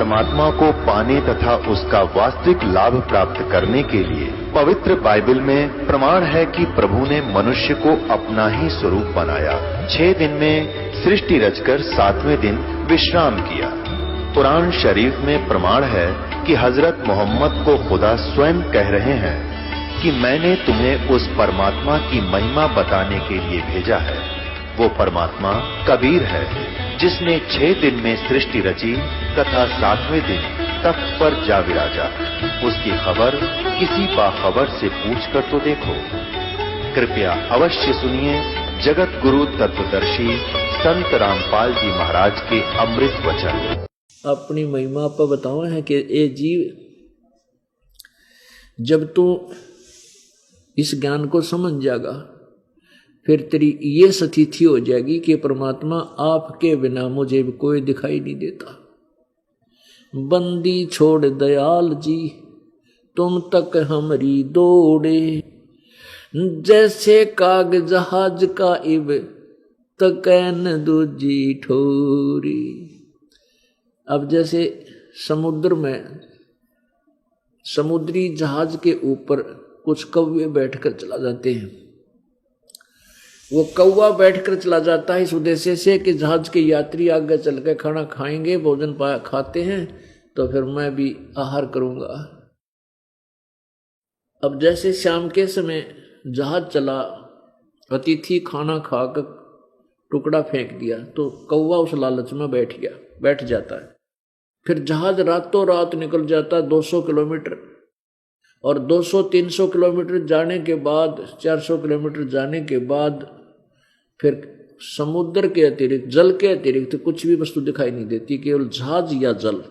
परमात्मा को पाने तथा उसका वास्तविक लाभ प्राप्त करने के लिए पवित्र बाइबल में प्रमाण है कि प्रभु ने मनुष्य को अपना ही स्वरूप बनाया। 6 दिन में सृष्टि रचकर 7वें दिन विश्राम किया। कुरान शरीफ में प्रमाण है कि हजरत मोहम्मद को खुदा स्वयं कह रहे हैं कि मैंने तुम्हें उस परमात्मा की महिमा बताने के लिए भेजा है। वो परमात्मा कबीर है जिसने 6 दिन में सृष्टि रची तथा 7वें दिन तख्त पर जा विराजा। उसकी खबर किसी बाखबर से पूछकर तो देखो। कृपया अवश्य सुनिए जगत गुरु तत्वदर्शी संत रामपाल जी महाराज के अमृत वचन। अपनी महिमा पर बताओ है कि ए जीव, जब तू इस ज्ञान को समझ जाएगा फिर तेरी ये स्थिति हो जाएगी कि परमात्मा आपके बिना मुझे भी कोई दिखाई नहीं देता। बंदी छोड़ दयाल जी तुम तक हमारी दौड़े, जैसे काग जहाज का इब तकैन दूजी ठोरी। अब जैसे समुद्र में समुद्री जहाज के ऊपर कुछ कौवे बैठकर चला जाते हैं। वो कौवा बैठकर चला जाता है इस उद्देश्य से कि जहाज के यात्री आगे चल के खाना खाएंगे, भोजन खाते हैं तो फिर मैं भी आहार करूंगा। अब जैसे शाम के समय जहाज चला, अतिथि खाना खाकर टुकड़ा फेंक दिया तो कौवा उस लालच में बैठ जाता है। फिर जहाज रातों रात निकल जाता 200 किलोमीटर, और 200-300 किलोमीटर जाने के बाद, 400 किलोमीटर जाने के बाद फिर समुद्र के अतिरिक्त, जल के अतिरिक्त कुछ भी वस्तु दिखाई नहीं देती, केवल जहाज या जल।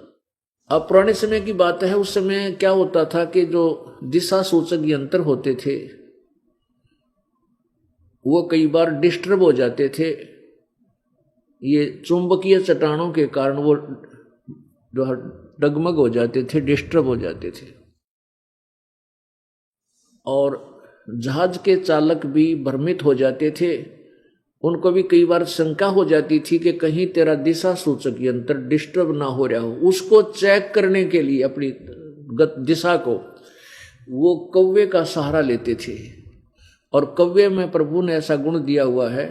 अब पुराने समय की बात है, उस समय क्या होता था कि जो दिशा सूचक यंत्र होते थे वो कई बार डिस्टर्ब हो जाते थे। ये चुंबकीय चट्टानों के कारण वो जो डगमग हो जाते थे, डिस्टर्ब हो जाते थे, और जहाज के चालक भी भ्रमित हो जाते थे। उनको भी कई बार शंका हो जाती थी कि कहीं तेरा दिशा सूचक यंत्र डिस्टर्ब ना हो रहा हो। उसको चेक करने के लिए अपनी दिशा को वो कौवे का सहारा लेते थे। और कौवे में प्रभु ने ऐसा गुण दिया हुआ है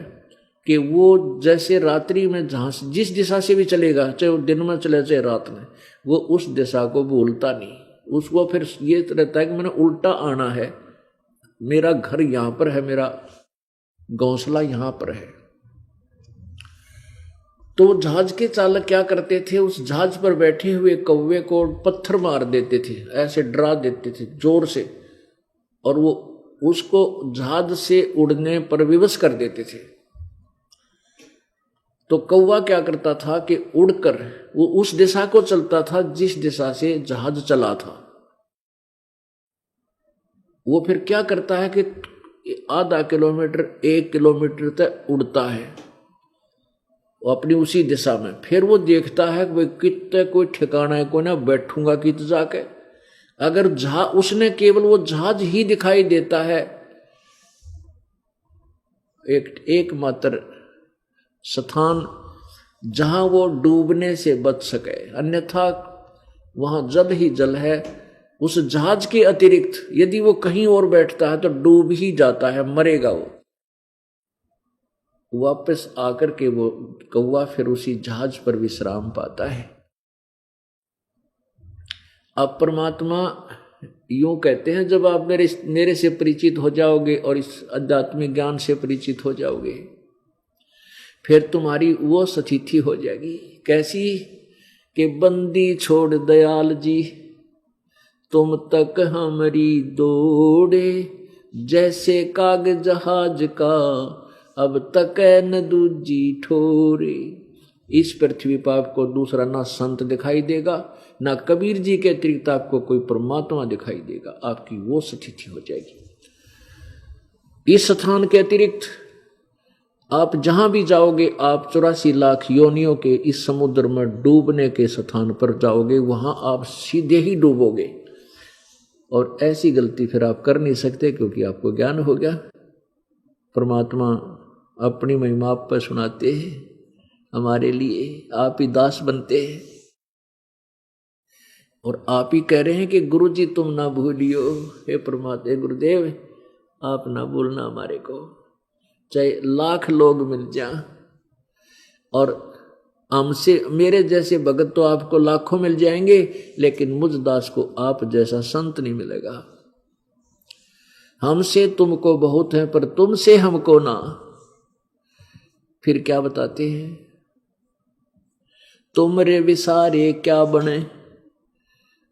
कि वो जैसे रात्रि में जहाँ जिस दिशा से भी चलेगा, चाहे वो दिन में चले चाहे रात में, वो उस दिशा को भूलता नहीं। उसको फिर ये रहता है कि मैंने उल्टा आना है, मेरा घर यहाँ पर है, मेरा घोंसला यहाँ पर है। तो जहाज के चालक क्या करते थे, उस जहाज पर बैठे हुए कौवे को पत्थर मार देते थे, ऐसे डरा देते थे जोर से, और वो उसको जहाज से उड़ने पर विवश कर देते थे। तो कौवा क्या करता था कि उड़कर वो उस दिशा को चलता था जिस दिशा से जहाज चला था। वो फिर क्या करता है कि आधा किलोमीटर 1 किलोमीटर तक उड़ता है वो अपनी उसी दिशा में। फिर वो देखता है कि कितने कोई ठिकाना है, कोई ना बैठूंगा कित जाके। अगर उसने केवल वो जहाज ही दिखाई देता है, एकमात्र स्थान जहां वो डूबने से बच सके, अन्यथा वहां जल ही जल है। उस जहाज के अतिरिक्त यदि वो कहीं और बैठता है तो डूब ही जाता है, मरेगा वो। वापस आकर के वो कौवा फिर उसी जहाज पर विश्राम पाता है। अब परमात्मा यूं कहते हैं, जब आप मेरे से परिचित हो जाओगे और इस आध्यात्मिक ज्ञान से परिचित हो जाओगे, फिर तुम्हारी वो स्थिति हो जाएगी कैसी कि बंदी छोड़ दयाल जी तुम तक हमारी दौड़े, जैसे काग जहाज का अब तक न दूजी ठोरे। इस पृथ्वी पर आपको दूसरा ना संत दिखाई देगा, ना कबीर जी के अतिरिक्त आपको कोई परमात्मा दिखाई देगा। आपकी वो स्थिति हो जाएगी। इस स्थान के अतिरिक्त आप जहां भी जाओगे, आप 84 लाख योनियों के इस समुद्र में डूबने के स्थान पर जाओगे, वहां आप सीधे ही डूबोगे। और ऐसी गलती फिर आप कर नहीं सकते, क्योंकि आपको ज्ञान हो गया। परमात्मा अपनी महिमा आप पर सुनाते हैं, हमारे लिए आप ही दास बनते हैं। और आप ही कह रहे हैं कि गुरु जी तुम ना भूलियो, हे परमात्मा, हे गुरुदेव आप ना भूलना हमारे को, चाहे लाख लोग मिल जाएं और हमसे मेरे जैसे भगत तो आपको लाखों मिल जाएंगे, लेकिन मुझ दास को आप जैसा संत नहीं मिलेगा। हमसे तुमको बहुत है पर तुमसे हमको ना। फिर क्या बताते हैं, तुमरे विसारे क्या बने,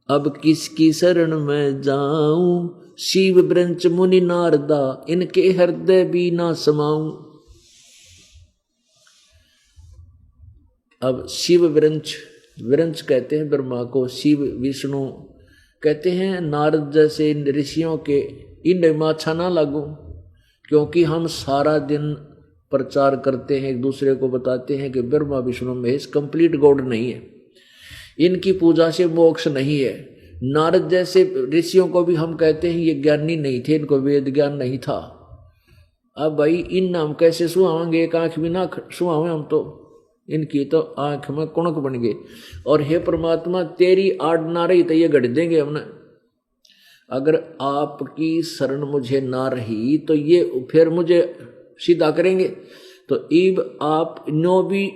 अब किसकी शरण में जाऊं, शिव ब्रंच मुनि नारदा इनके हृदय भी ना समाऊं। अब शिव विरंच, विरंच कहते हैं ब्रह्मा को, शिव विष्णु कहते हैं, नारद जैसे इन ऋषियों के इन माछा ना लागू, क्योंकि हम सारा दिन प्रचार करते हैं, एक दूसरे को बताते हैं कि ब्रह्मा विष्णु महेश कंप्लीट गॉड नहीं है, इनकी पूजा से मोक्ष नहीं है। नारद जैसे ऋषियों को भी हम कहते हैं ये ज्ञानी नहीं थे, इनको वेद ज्ञान नहीं था। अब भाई इन नाम कैसे सुहावेंगे, एक आंख भी ना सुहावे हम तो, इनकी तो आंख में कुणक बन गए। और हे परमात्मा तेरी आड़ ना रही तो ये गढ़ देंगे हमने, अगर आपकी शरण मुझे ना रही तो ये फिर मुझे सीधा करेंगे। तो इब आप नो भी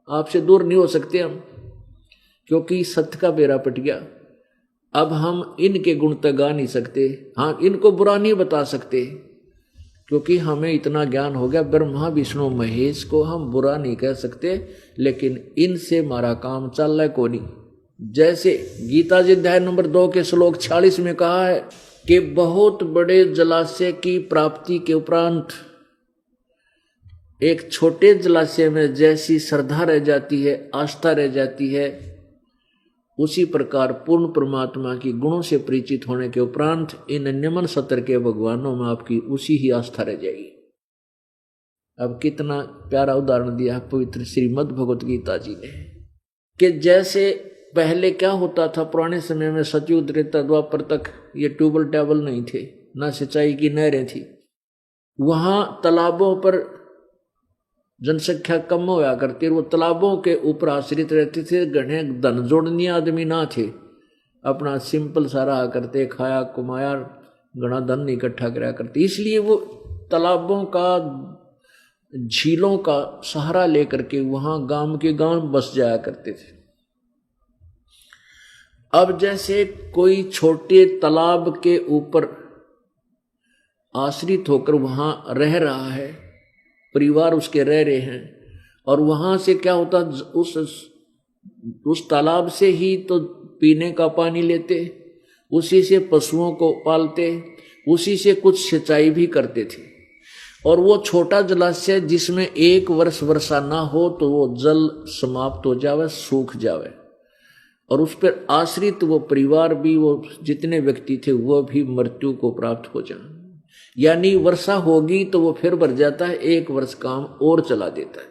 आपसे दूर नहीं हो सकते हम, क्योंकि सत्य का बेड़ा पट गया। अब हम इनके गुण तक गा नहीं सकते, हाँ इनको बुरा नहीं बता सकते, क्योंकि हमें इतना ज्ञान हो गया। ब्रह्मा विष्णु महेश को हम बुरा नहीं कह सकते, लेकिन इनसे हमारा काम चल रहा है को नहीं। जैसे गीता जी अध्याय नंबर 2 के श्लोक 46 में कहा है कि बहुत बड़े जलाशय की प्राप्ति के उपरांत एक छोटे जलाशय में जैसी श्रद्धा रह जाती है, आस्था रह जाती है, उसी प्रकार पूर्ण परमात्मा की गुणों से परिचित होने के उपरांत इन निमन सतर के भगवानों में आपकी उसी ही आस्था रह जाएगी। अब कितना प्यारा उदाहरण दिया पवित्र श्रीमद् भगवत गीता जी ने, कि जैसे पहले क्या होता था पुराने समय में, सतयुग त्रेता द्वापर तक ये ट्यूबल टैबल नहीं थे, ना सिंचाई की नहरें थी, वहां तालाबों पर जनसंख्या कम होया करती, वो तालाबों के ऊपर आश्रित रहते थे, घने धन जोड़नी आदमी ना थे, अपना सिंपल सारा करते, खाया कमाया, घना धन इकट्ठा कराया करते, इसलिए वो तालाबों का झीलों का सहारा लेकर के वहां गांव के गांव बस जाया करते थे। अब जैसे कोई छोटे तालाब के ऊपर आश्रित होकर वहां रह रहा है, परिवार उसके रह रहे हैं, और वहां से क्या होता, उस तालाब से ही तो पीने का पानी लेते, उसी से पशुओं को पालते, उसी से कुछ सिंचाई भी करते थे। और वो छोटा जलाशय जिसमें एक वर्ष वर्षा ना हो तो वो जल समाप्त हो जावे, सूख जावे, और उस पर आश्रित वो परिवार भी, वो जितने व्यक्ति थे वो भी मृत्यु को प्राप्त हो जाए। यानी वर्षा होगी तो वो फिर भर जाता है, एक वर्ष काम और चला देता है।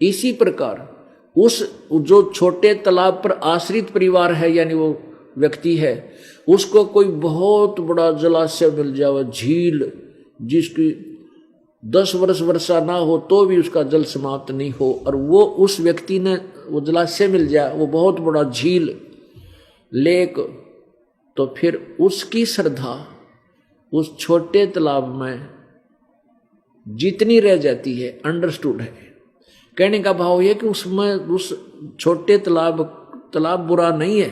इसी प्रकार उस जो छोटे तालाब पर आश्रित परिवार है, यानी वो व्यक्ति है, उसको कोई बहुत बड़ा जलाशय मिल जाए, झील जिसकी 10 वर्ष वर्षा ना हो तो भी उसका जल समाप्त नहीं हो, और वो उस व्यक्ति ने वो जलाशय मिल जाए, वो बहुत बड़ा झील लेक, तो फिर उसकी श्रद्धा उस छोटे तालाब में जितनी रह जाती है, अंडरस्टूड है। कहने का भाव यह कि उसमें उस छोटे तालाब बुरा नहीं है,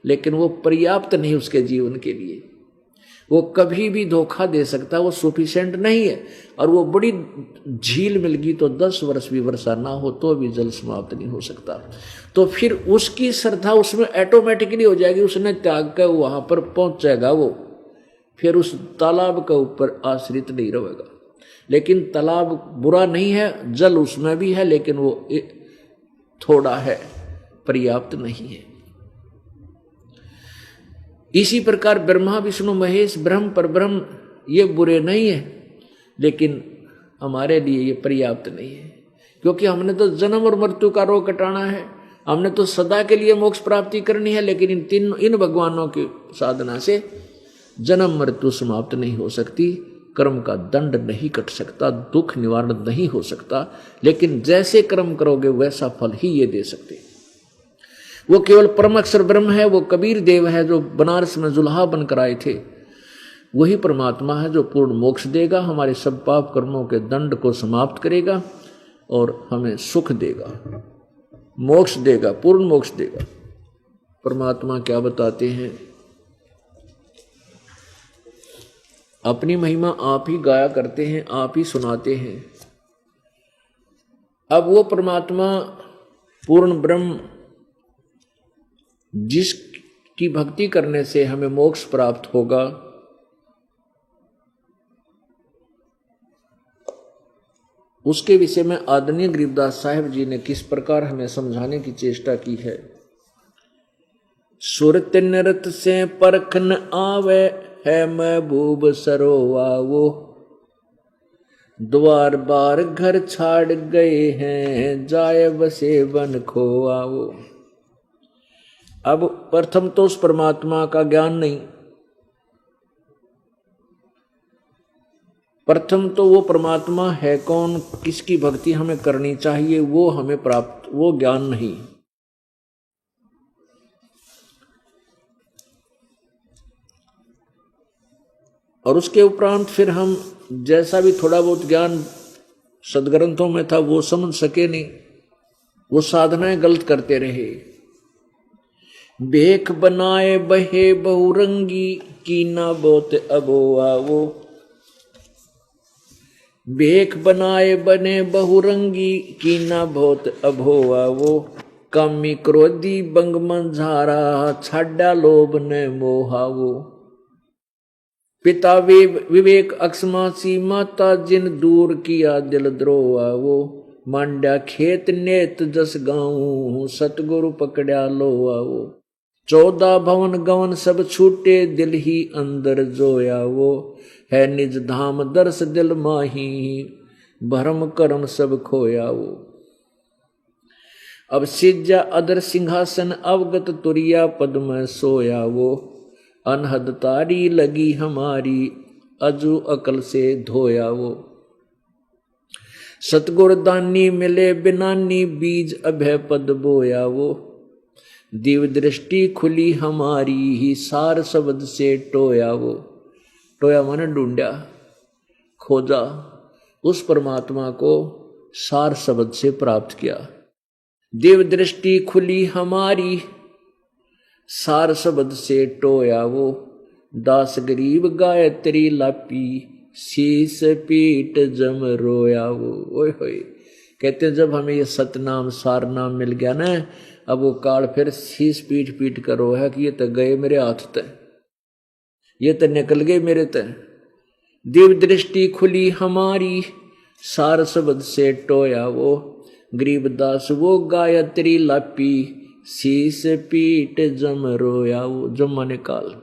लेकिन वो पर्याप्त नहीं उसके जीवन के लिए, वो कभी भी धोखा दे सकता है, वो सफिशिएंट नहीं है। और वो बड़ी झील मिल गई तो 10 वर्ष भी वर्षा ना हो तो भी जल समाप्त नहीं हो सकता, तो फिर उसकी श्रद्धा उसमें ऑटोमेटिकली हो जाएगी, उसने त्याग कर वहां पर पहुंच जाएगा, वो फिर उस तालाब के ऊपर आश्रित नहीं रहेगा। लेकिन तालाब बुरा नहीं है, जल उसमें भी है, लेकिन वो थोड़ा है, पर्याप्त नहीं है। इसी प्रकार ब्रह्मा विष्णु महेश ब्रह्म पर ब्रह्म ये बुरे नहीं है, लेकिन हमारे लिए ये पर्याप्त नहीं है, क्योंकि हमने तो जन्म और मृत्यु का रोग कटाना है, हमने तो सदा के लिए मोक्ष प्राप्ति करनी है। लेकिन इन भगवानों की साधना से जन्म मृत्यु समाप्त नहीं हो सकती, कर्म का दंड नहीं कट सकता, दुख निवारण नहीं हो सकता, लेकिन जैसे कर्म करोगे वैसा फल ही ये दे सकते। वो केवल परम अक्षर ब्रह्म है, वो कबीर देव है जो बनारस में जुल्हा बनकर आए थे। वही परमात्मा है जो पूर्ण मोक्ष देगा, हमारे सब पाप कर्मों के दंड को समाप्त करेगा और हमें सुख देगा, मोक्ष देगा, पूर्ण मोक्ष देगा। परमात्मा क्या बताते हैं? अपनी महिमा आप ही गाया करते हैं, आप ही सुनाते हैं। अब वो परमात्मा पूर्ण ब्रह्म जिसकी भक्ति करने से हमें मोक्ष प्राप्त होगा, उसके विषय में आदरणीय गरीबदास साहिब जी ने किस प्रकार हमें समझाने की चेष्टा की है। सुरत नरत से परखन आवे है महबूब सरोवा वो, द्वार बार घर छाड़ गए हैं जाए बसे बन खोआ वो। अब प्रथम तो उस परमात्मा का ज्ञान नहीं, प्रथम तो वो परमात्मा है कौन, किसकी भक्ति हमें करनी चाहिए, वो हमें प्राप्त, वो ज्ञान नहीं। और उसके उपरांत फिर हम जैसा भी थोड़ा बहुत ज्ञान सदग्रंथों में था वो समझ सके नहीं, वो साधनाएं गलत करते रहे। भेख बनाए बहे बहुरंगी कीना बहुत अबोआ वो, भेख बनाए बने बहुरंगी कीना बहुत अभोआ वो, कामी क्रोधी बंग मंझारा छाड़ा लोभ ने मोहा वो। पिता विवेक अक्षमासी माता जिन दूर किया दिल द्रोहा वो, मांड्या खेत नेत जस गाऊं सतगुरु पकड़ा लोआ वो। 14 भवन गवन सब छूटे दिल ही अंदर जोया वो, है निज धाम दर्श दिल माही भरम कर्म सब खोया वो। अब सिज्जा अदर सिंहासन अवगत तुरिया पद में सोया वो, अनहद तारी लगी हमारी अजू अकल से धोया वो। सतगुर दानी मिले बिनानी बीज अभय पद बोया वो, दिव्य दृष्टि खुली हमारी ही सार शब्द से टोया वो। टोया माने ढूंढा, खोजा, उस परमात्मा को सार शब्द से प्राप्त किया। दिव्य दृष्टि खुली हमारी सार शब्द से टोया वो, दास गरीब गायत्री लापी शीस पीट जम रोया वो। ओए होए, कहते हैं जब हमें ये सतनाम सार नाम मिल गया ना, अब वो काल फिर शीस पीट पीट कर रो है कि ये तो गए मेरे हाथ तय, ये तो निकल गए मेरे तय। दिव्य दृष्टि खुली हमारी सार शब्द से टोया वो, गरीबदास वो गायत्री लापी शीस पीट जम रोया वो। जम माने काल।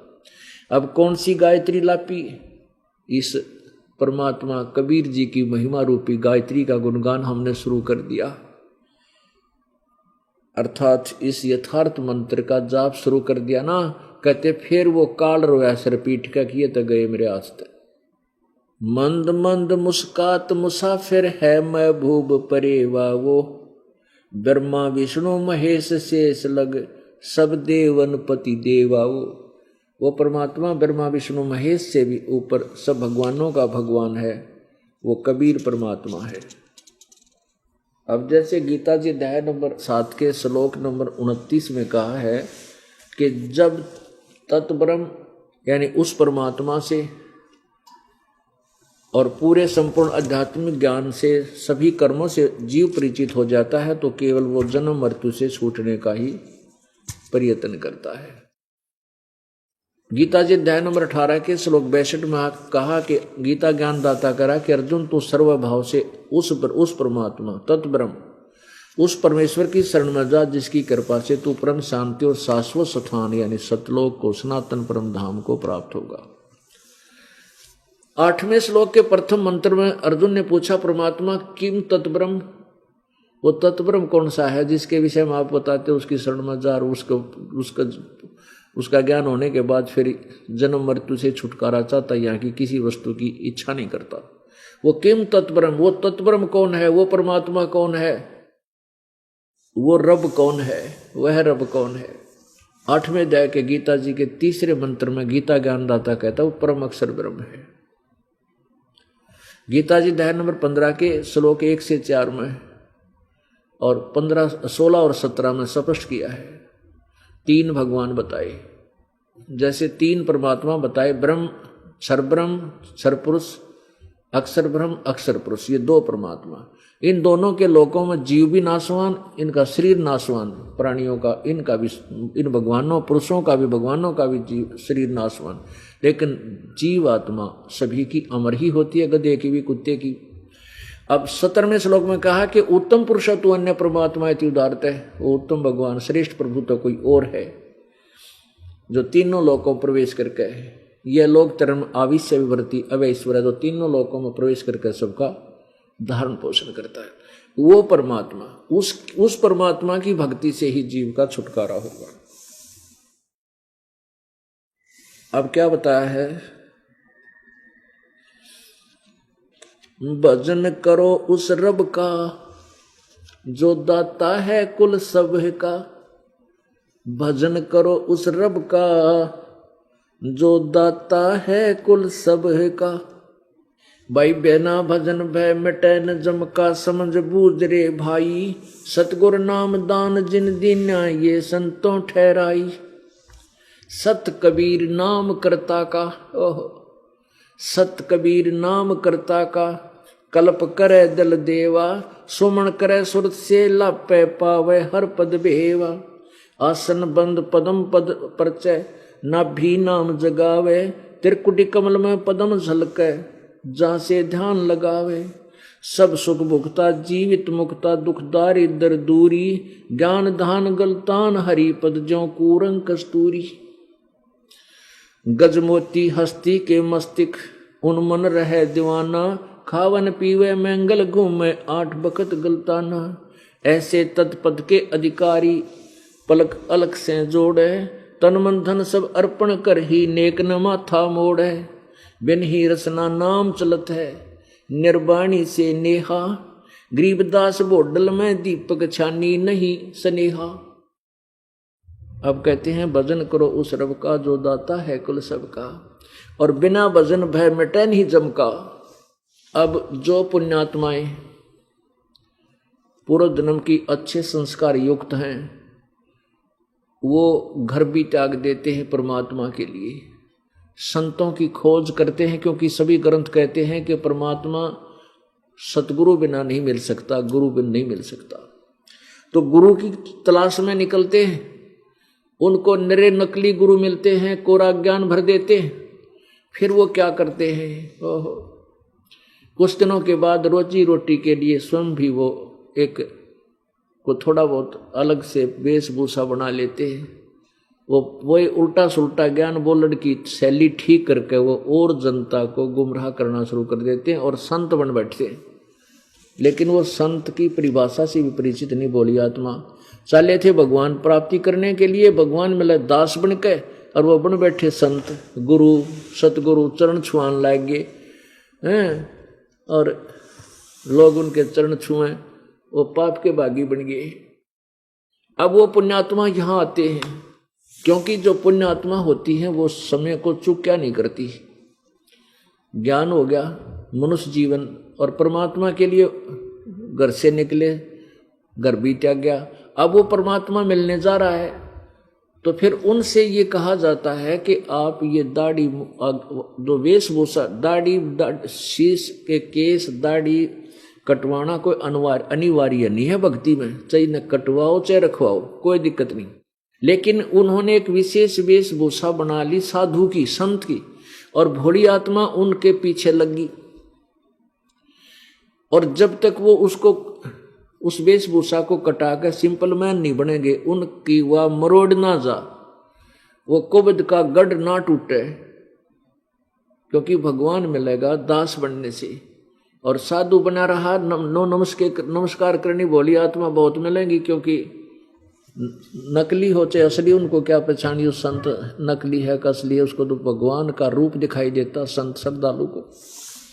अब कौन सी गायत्री लापी? इस परमात्मा कबीर जी की महिमा रूपी गायत्री का गुणगान हमने शुरू कर दिया, अर्थात इस यथार्थ मंत्र का जाप शुरू कर दिया ना। कहते फिर वो काल रोया सिर पीट का किए तो गए मेरे आस्ते। मंद मंद मुस्कात मुसाफिर है महबूब परेवा वो, ब्रह्मा विष्णु महेश शेष लग सब देवन पति देवा वो परमात्मा ब्रह्मा विष्णु महेश से भी ऊपर सब भगवानों का भगवान है, वो कबीर परमात्मा है। अब जैसे गीता जी अध्याय नंबर 7 के श्लोक नंबर 29 में कहा है कि जब तत्ब्रह्म यानी उस परमात्मा से और पूरे संपूर्ण आध्यात्मिक ज्ञान से सभी कर्मों से जीव परिचित हो जाता है तो केवल वो जन्म मृत्यु से छूटने का ही प्रयत्न करता है। गीता जी अध्याय नंबर 18 के श्लोक 62 में कहा कि गीता ज्ञान दाता करा कि अर्जुन तू सर्वभाव से उस परमात्मा तत्ब्रह्म उस परमेश्वर की शरण में जा जिसकी कृपा से तू परम शांति और शाश्वत स्थान यानी सतलोक को सनातन परम धाम को प्राप्त होगा। 8वें श्लोक के प्रथम मंत्र में अर्जुन ने पूछा परमात्मा किम तत्ब्रह्म, वो तत्ब्रह्म कौन सा है जिसके विषय में आप बताते उसकी शरण में जा उसका ज्ञान होने के बाद फिर जन्म मृत्यु से छुटकारा चाहता, यहाँ की किसी वस्तु की इच्छा नहीं करता। वो किम तत्ब्रह्म, वो तत्ब्रह्म कौन है, वो परमात्मा कौन है? वो रब कौन है, वह रब कौन है। 8वें अध्याय के गीता जी के 3रे मंत्र में गीता ज्ञानदाता कहता है वो परम अक्षर ब्रह्म है। गीता जी अध्याय नंबर 15 के श्लोक 1 से 4 में और 15, 16 और 17 में स्पष्ट किया है। 3 भगवान बताए, जैसे 3 परमात्मा बताए, ब्रह्म, सरपुरुष, अक्षर ब्रह्म, अक्षर पुरुष, ये 2 परमात्मा। इन दोनों के लोकों में जीव भी नाशवान, इनका शरीर नाशवान, प्राणियों का, इनका भी, इन भगवानों, पुरुषों का भी, भगवानों का भी जीव शरीर नाशवान, लेकिन जीव आत्मा सभी की अमर ही होती है, गधे की भी, कुत्ते की। अब 17वें श्लोक में कहा कि उत्तम पुरुष तो अन्य परमात्मा इति उदारत है, वो उत्तम भगवान, श्रेष्ठ प्रभु तो कोई और है जो तीनों लोकों प्रवेश करके है। यह लोक धर्म आविश्य विवर्ती अवैश्वर है, जो तीनों लोकों में प्रवेश करके सबका धारण पोषण करता है। वो परमात्मा, उस परमात्मा की भक्ति से ही जीव का छुटकारा होगा। अब क्या बताया है, भजन करो उस रब का जो दाता है कुल सब का। भजन करो उस रब का जो दाता है कुल सब का। भाई बिना भजन भय मिटे न जम का, समझ बूझ रे भाई। सतगुर नाम दान जिन दीन्या ये संतों ठहराई। सत कबीर नाम करता का, ओह सत कबीर नाम करता का। कल्प करे दल देवा, सुमन करे सुरत से लापे पावे हर पद भेवा। आसन बंद पदम पद परचय, नाभि नाम जगावे। त्रिकुटी कमल में पदम झलके, जहाँ से ध्यान लगावे। सब सुख भुगता जीवित मुक्ता, दुखदारी दर दूरी। ज्ञान धान गलतान हरि पद ज्यों कूरंग कस्तूरी। गजमोती हस्ती के मस्तिक, उन्मन रहे दीवाना। खावन पीवे मंगल घूमे, 8 बखत गलताना। ऐसे तत्पद के अधिकारी, पलक अलग से जोड़े। तन मन धन सब अर्पण कर ही, नेक न माथा मोड़े। बिन ही रसना नाम चलत है, निर्वाणी से नेहा। गरीबदास बोडल में दीपक छानी नहीं स्नेहा। अब कहते हैं भजन करो उस रब का जो दाता है कुल सब का, और बिना भजन भय मिटे नहीं जम का। अब जो पुण्यात्माएं पूर्व जन्म की अच्छे संस्कार युक्त हैं, वो घर भी त्याग देते हैं परमात्मा के लिए, संतों की खोज करते हैं, क्योंकि सभी ग्रंथ कहते हैं कि परमात्मा सतगुरु बिना नहीं मिल सकता, गुरु बिना नहीं मिल सकता। तो गुरु की तलाश में निकलते हैं, उनको निरे नकली गुरु मिलते हैं, कोरा ज्ञान भर देते हैं। फिर वो क्या करते हैं, कुछ दिनों के बाद रोजी रोटी के लिए स्वयं भी वो एक को थोड़ा बहुत अलग से वेशभूषा बना लेते हैं। वो उल्टा सुल्टा ज्ञान बोलने की शैली ठीक करके वो और जनता को गुमराह करना शुरू कर देते हैं और संत बन बैठते हैं। लेकिन वो संत की परिभाषा से भी परिचित नहीं भोली आत्मा। चले थे भगवान प्राप्ति करने के लिए, भगवान मिले दास बन के, और वो बन बैठे संत, गुरु सतगुरु चरण छुआन लाग गए हैं, और लोग उनके चरण छुए, वो पाप के भागी बन गए। अब वो पुण्यात्मा यहाँ आते हैं, क्योंकि जो पुण्यात्मा होती है वो समय को चूक क्या नहीं करती। ज्ञान हो गया, मनुष्य जीवन और परमात्मा के लिए घर से निकले, घर भी त्याग गया, अब वो परमात्मा मिलने जा रहा है। तो फिर उनसे ये कहा जाता है कि आप ये दाढ़ी जो वेशभूषा, दाढ़ी शीश के केस दाढ़ी कटवाना कोई अनिवार्य नहीं है भक्ति में, चाहे न कटवाओ चाहे रखवाओ, कोई दिक्कत नहीं। लेकिन उन्होंने एक विशेष वेशभूषा बना ली साधु की, संत की, और भोली आत्मा उनके पीछे लगी। और जब तक वो उसको उस वेशभूषा को कटा कर सिंपल मैन नहीं बनेंगे, उनकी वह मरोड़ ना जा, वो कुबद का गढ़ ना टूटे, क्योंकि भगवान मिलेगा दास बनने से। और साधु बना रहा, नमस्कार करनी भोली आत्मा बहुत मिलेंगी, क्योंकि नकली हो चाहे असली, उनको क्या पहचानी उस संत नकली है का असली है, उसको तो भगवान का रूप दिखाई देता संत श्रद्धालु को।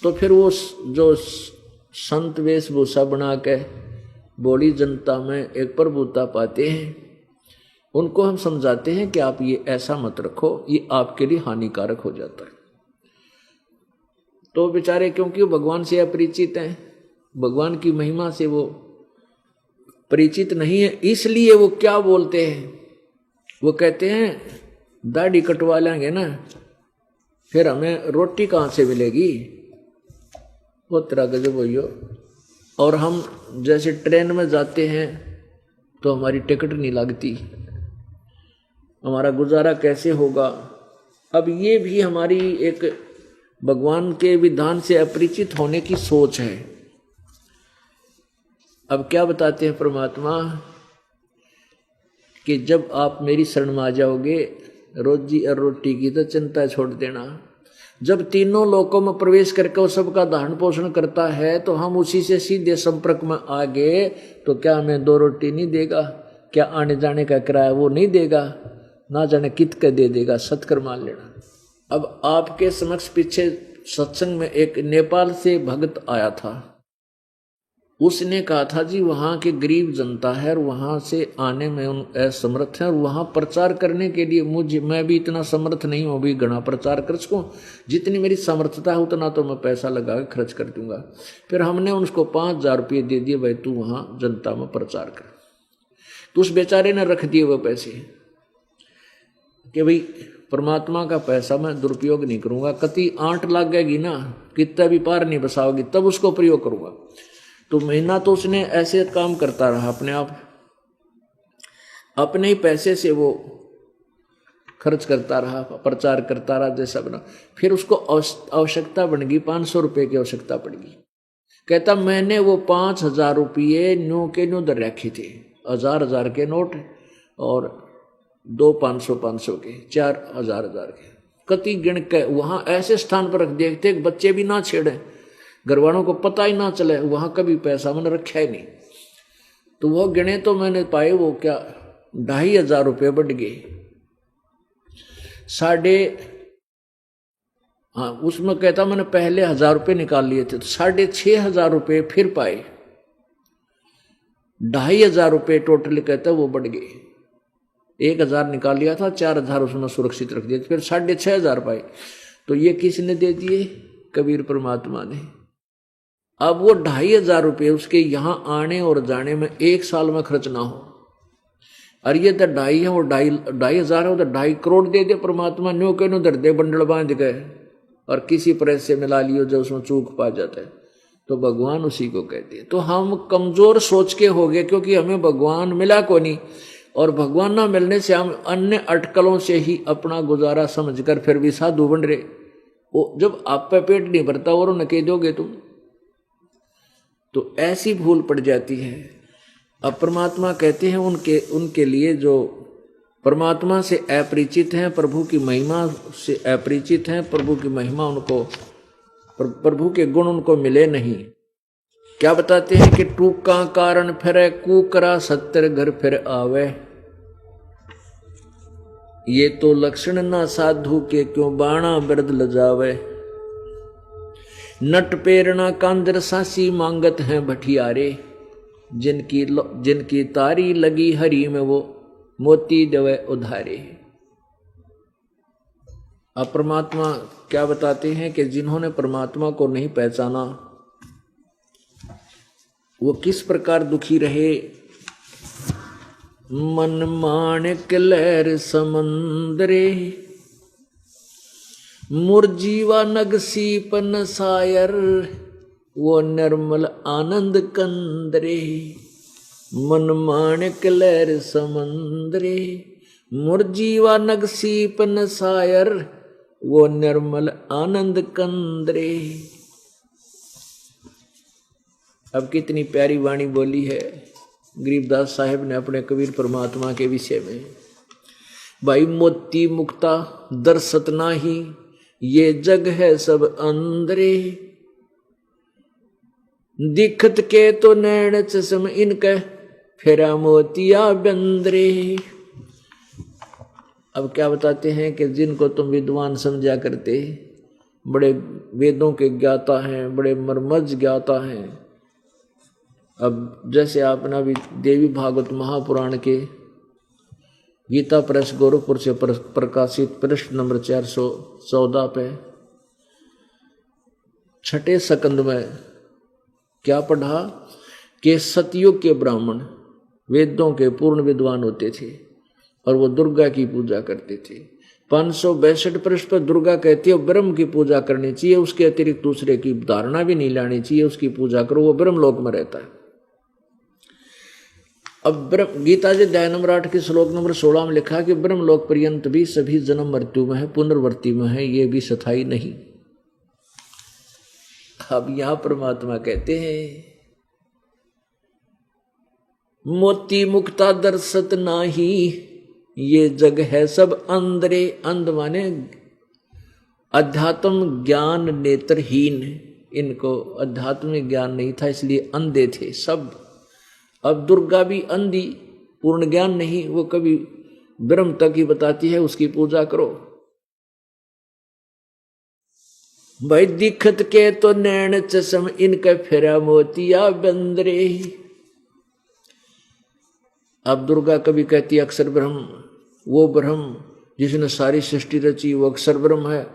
तो फिर वो जो संत वेशभूषा बना के बड़ी जनता में एक प्रभुता पाते हैं, उनको हम समझाते हैं कि आप ये ऐसा मत रखो, ये आपके लिए हानिकारक हो जाता है। तो बेचारे क्योंकि वो भगवान से अपरिचित हैं, भगवान की महिमा से वो परिचित नहीं है, इसलिए वो क्या बोलते हैं, वो कहते हैं दाढ़ी कटवा लेंगे ना फिर हमें रोटी कहाँ से मिलेगी, वो तरह गजब हो। और हम जैसे ट्रेन में जाते हैं तो हमारी टिकट नहीं लगती, हमारा गुजारा कैसे होगा। अब ये भी हमारी एक भगवान के विधान से अपरिचित होने की सोच है। अब क्या बताते हैं परमात्मा कि जब आप मेरी शरण में आ जाओगे, रोजी और रोटी की तो चिंता छोड़ देना। जब तीनों लोकों में प्रवेश करके वो सबका धारण पोषण करता है तो हम उसी से सीधे संपर्क में आ गए तो क्या हमें 2 रोटी नहीं देगा, क्या आने जाने का किराया वो नहीं देगा, ना जाने कित के दे देगा, सत्कर मान लेना। अब आपके समक्ष पीछे सत्संग में एक नेपाल से भक्त आया था, उसने कहा था जी वहाँ के गरीब जनता है और वहाँ से आने में उन असमर्थ है और वहाँ प्रचार करने के लिए मैं भी इतना समर्थ नहीं हूँ अभी घना प्रचार कर सकूँ, जितनी मेरी समर्थता है उतना तो मैं पैसा लगा के खर्च कर दूंगा। फिर हमने उसको 5,000 रुपये दे दिए, भाई तू वहाँ जनता में प्रचार कर। तो उस बेचारे ने रख दिए वो पैसे कि भाई परमात्मा का पैसा मैं दुरुपयोग नहीं करूँगा, कति आंट लग गएगी ना, कितना भी पार नहीं बसाओगी तब उसको प्रयोग करूँगा। तो महीना तो उसने ऐसे काम करता रहा, अपने आप अपने ही पैसे से वो खर्च करता रहा, प्रचार करता रहा जैसा बना। फिर उसको आवश्यकता बन गई, 500 रुपये की आवश्यकता पड़गी। कहता मैंने वो 5,000 रुपये न्यू के न्यू दर रखे थे, 1,000 के नोट और 2 500 के, 4,000 के, कति गिण के वहाँ ऐसे स्थान पर रख दिए थे बच्चे भी ना छेड़े, घर वालों को पता ही ना चले, वहां कभी पैसा मैंने रखा ही नहीं। तो वो गिने तो मैंने पाए वो क्या 2,500 रुपये बढ़ गए, उसमें कहता मैंने पहले 1,000 रुपये निकाल लिए थे तो 6,500 रुपये फिर पाए, 2,500 रुपये टोटल कहता वो बढ़ गए। 1,000 निकाल लिया था, 4,000 उसमें सुरक्षित रख दिए, फिर 6,500 पाए। तो ये किसने दे दिए? कबीर परमात्मा ने। अब वो 2,500 रुपये उसके यहाँ आने और जाने में 1 साल में खर्च ना हो, और ये तो 2,500 है, वो 2,500 है, वो तो 2.5 करोड़ दे दे परमात्मा, न्यू के न्यू दे बंडल बांध गए और किसी प्रेस से मिला लियो जो उसमें चूक पा जाता है, तो भगवान उसी को कहते हैं। तो हम कमजोर सोच के हो गए क्योंकि हमें भगवान मिला को नहीं, और भगवान ना मिलने से हम अन्य अटकलों से ही अपना गुजारा समझकर फिर भी साधु बन रहे। वो जब आप पे पेट नहीं भरता और उन्हें कह दोगे तुम, तो ऐसी भूल पड़ जाती है। अब परमात्मा कहते हैं उनके लिए जो परमात्मा से अपरिचित हैं, प्रभु की महिमा से अपरिचित हैं, प्रभु की महिमा उनको, प्रभु के गुण उनको मिले नहीं। क्या बताते हैं कि टूका कारण फिरे, कूकरा 70 घर फिर आवे, ये तो लक्षण ना साधु के क्यों बाणा बिरद लजावे, नट पेरना कांदर सासी मांगत हैं भटियारे, जिनकी तारी लगी हरी में वो मोती देवे उधारे। अब परमात्मा क्या बताते हैं कि जिन्होंने परमात्मा को नहीं पहचाना वो किस प्रकार दुखी रहे। मन माणिक लहर समंदरे, मुरजीवा नगसी पन सायर, वो निर्मल आनंद कंदरे। मन माणिक लहर समंदरे, मुरजीवा नगसी पन सायर, वो निर्मल आनंद कंदरे। अब कितनी प्यारी वाणी बोली है गरीबदास साहेब ने अपने कबीर परमात्मा के विषय में। भाई मोती मुक्ता दर्शत नाही, ये जग है सब अंदरे, दिखत के तो नैण चश्म इनके, फेरा मोतिया बंदरे। अब क्या बताते हैं कि जिनको तुम विद्वान समझा करते, बड़े वेदों के ज्ञाता हैं, बड़े मर्मज्ञ ज्ञाता हैं, अब जैसे आपने अभी देवी भागवत महापुराण के गीता प्रेस गोरखपुर से प्रकाशित पृष्ठ नंबर 414 पे छठे सकंद में क्या पढ़ा कि सतयुग के ब्राह्मण वेदों के पूर्ण विद्वान होते थे और वो दुर्गा की पूजा करते थे। 562 पृष्ठ पर दुर्गा कहती है ब्रह्म की पूजा करनी चाहिए, उसके अतिरिक्त दूसरे की धारणा भी नहीं लानी चाहिए, उसकी पूजा करो, वो ब्रह्मलोक में रहता है। अब गीता जी अध्याय नंबर 8 के श्लोक नंबर 16 में लिखा कि ब्रह्मलोक पर्यंत भी सभी जन्म मृत्यु में है, पुनर्वृत्ति में है, ये भी स्थायी नहीं। अब यहां परमात्मा कहते हैं मोती मुक्ता दर्शत नाही, ये जग है सब अंधरे। अंध माने अध्यात्म ज्ञान नेत्रहीन, इनको अध्यात्मिक ज्ञान नहीं था इसलिए अंधे थे सब। अब दुर्गा भी अंधी, पूर्ण ज्ञान नहीं, वो कभी ब्रह्म तक ही बताती है, उसकी पूजा करो। भाई दिखत के तो नैन चश्म, इनके फेरा मोतिया बंदरे। अब दुर्गा कभी कहती है अक्षर ब्रह्म, वो ब्रह्म जिसने सारी सृष्टि रची वो अक्षर ब्रह्म है,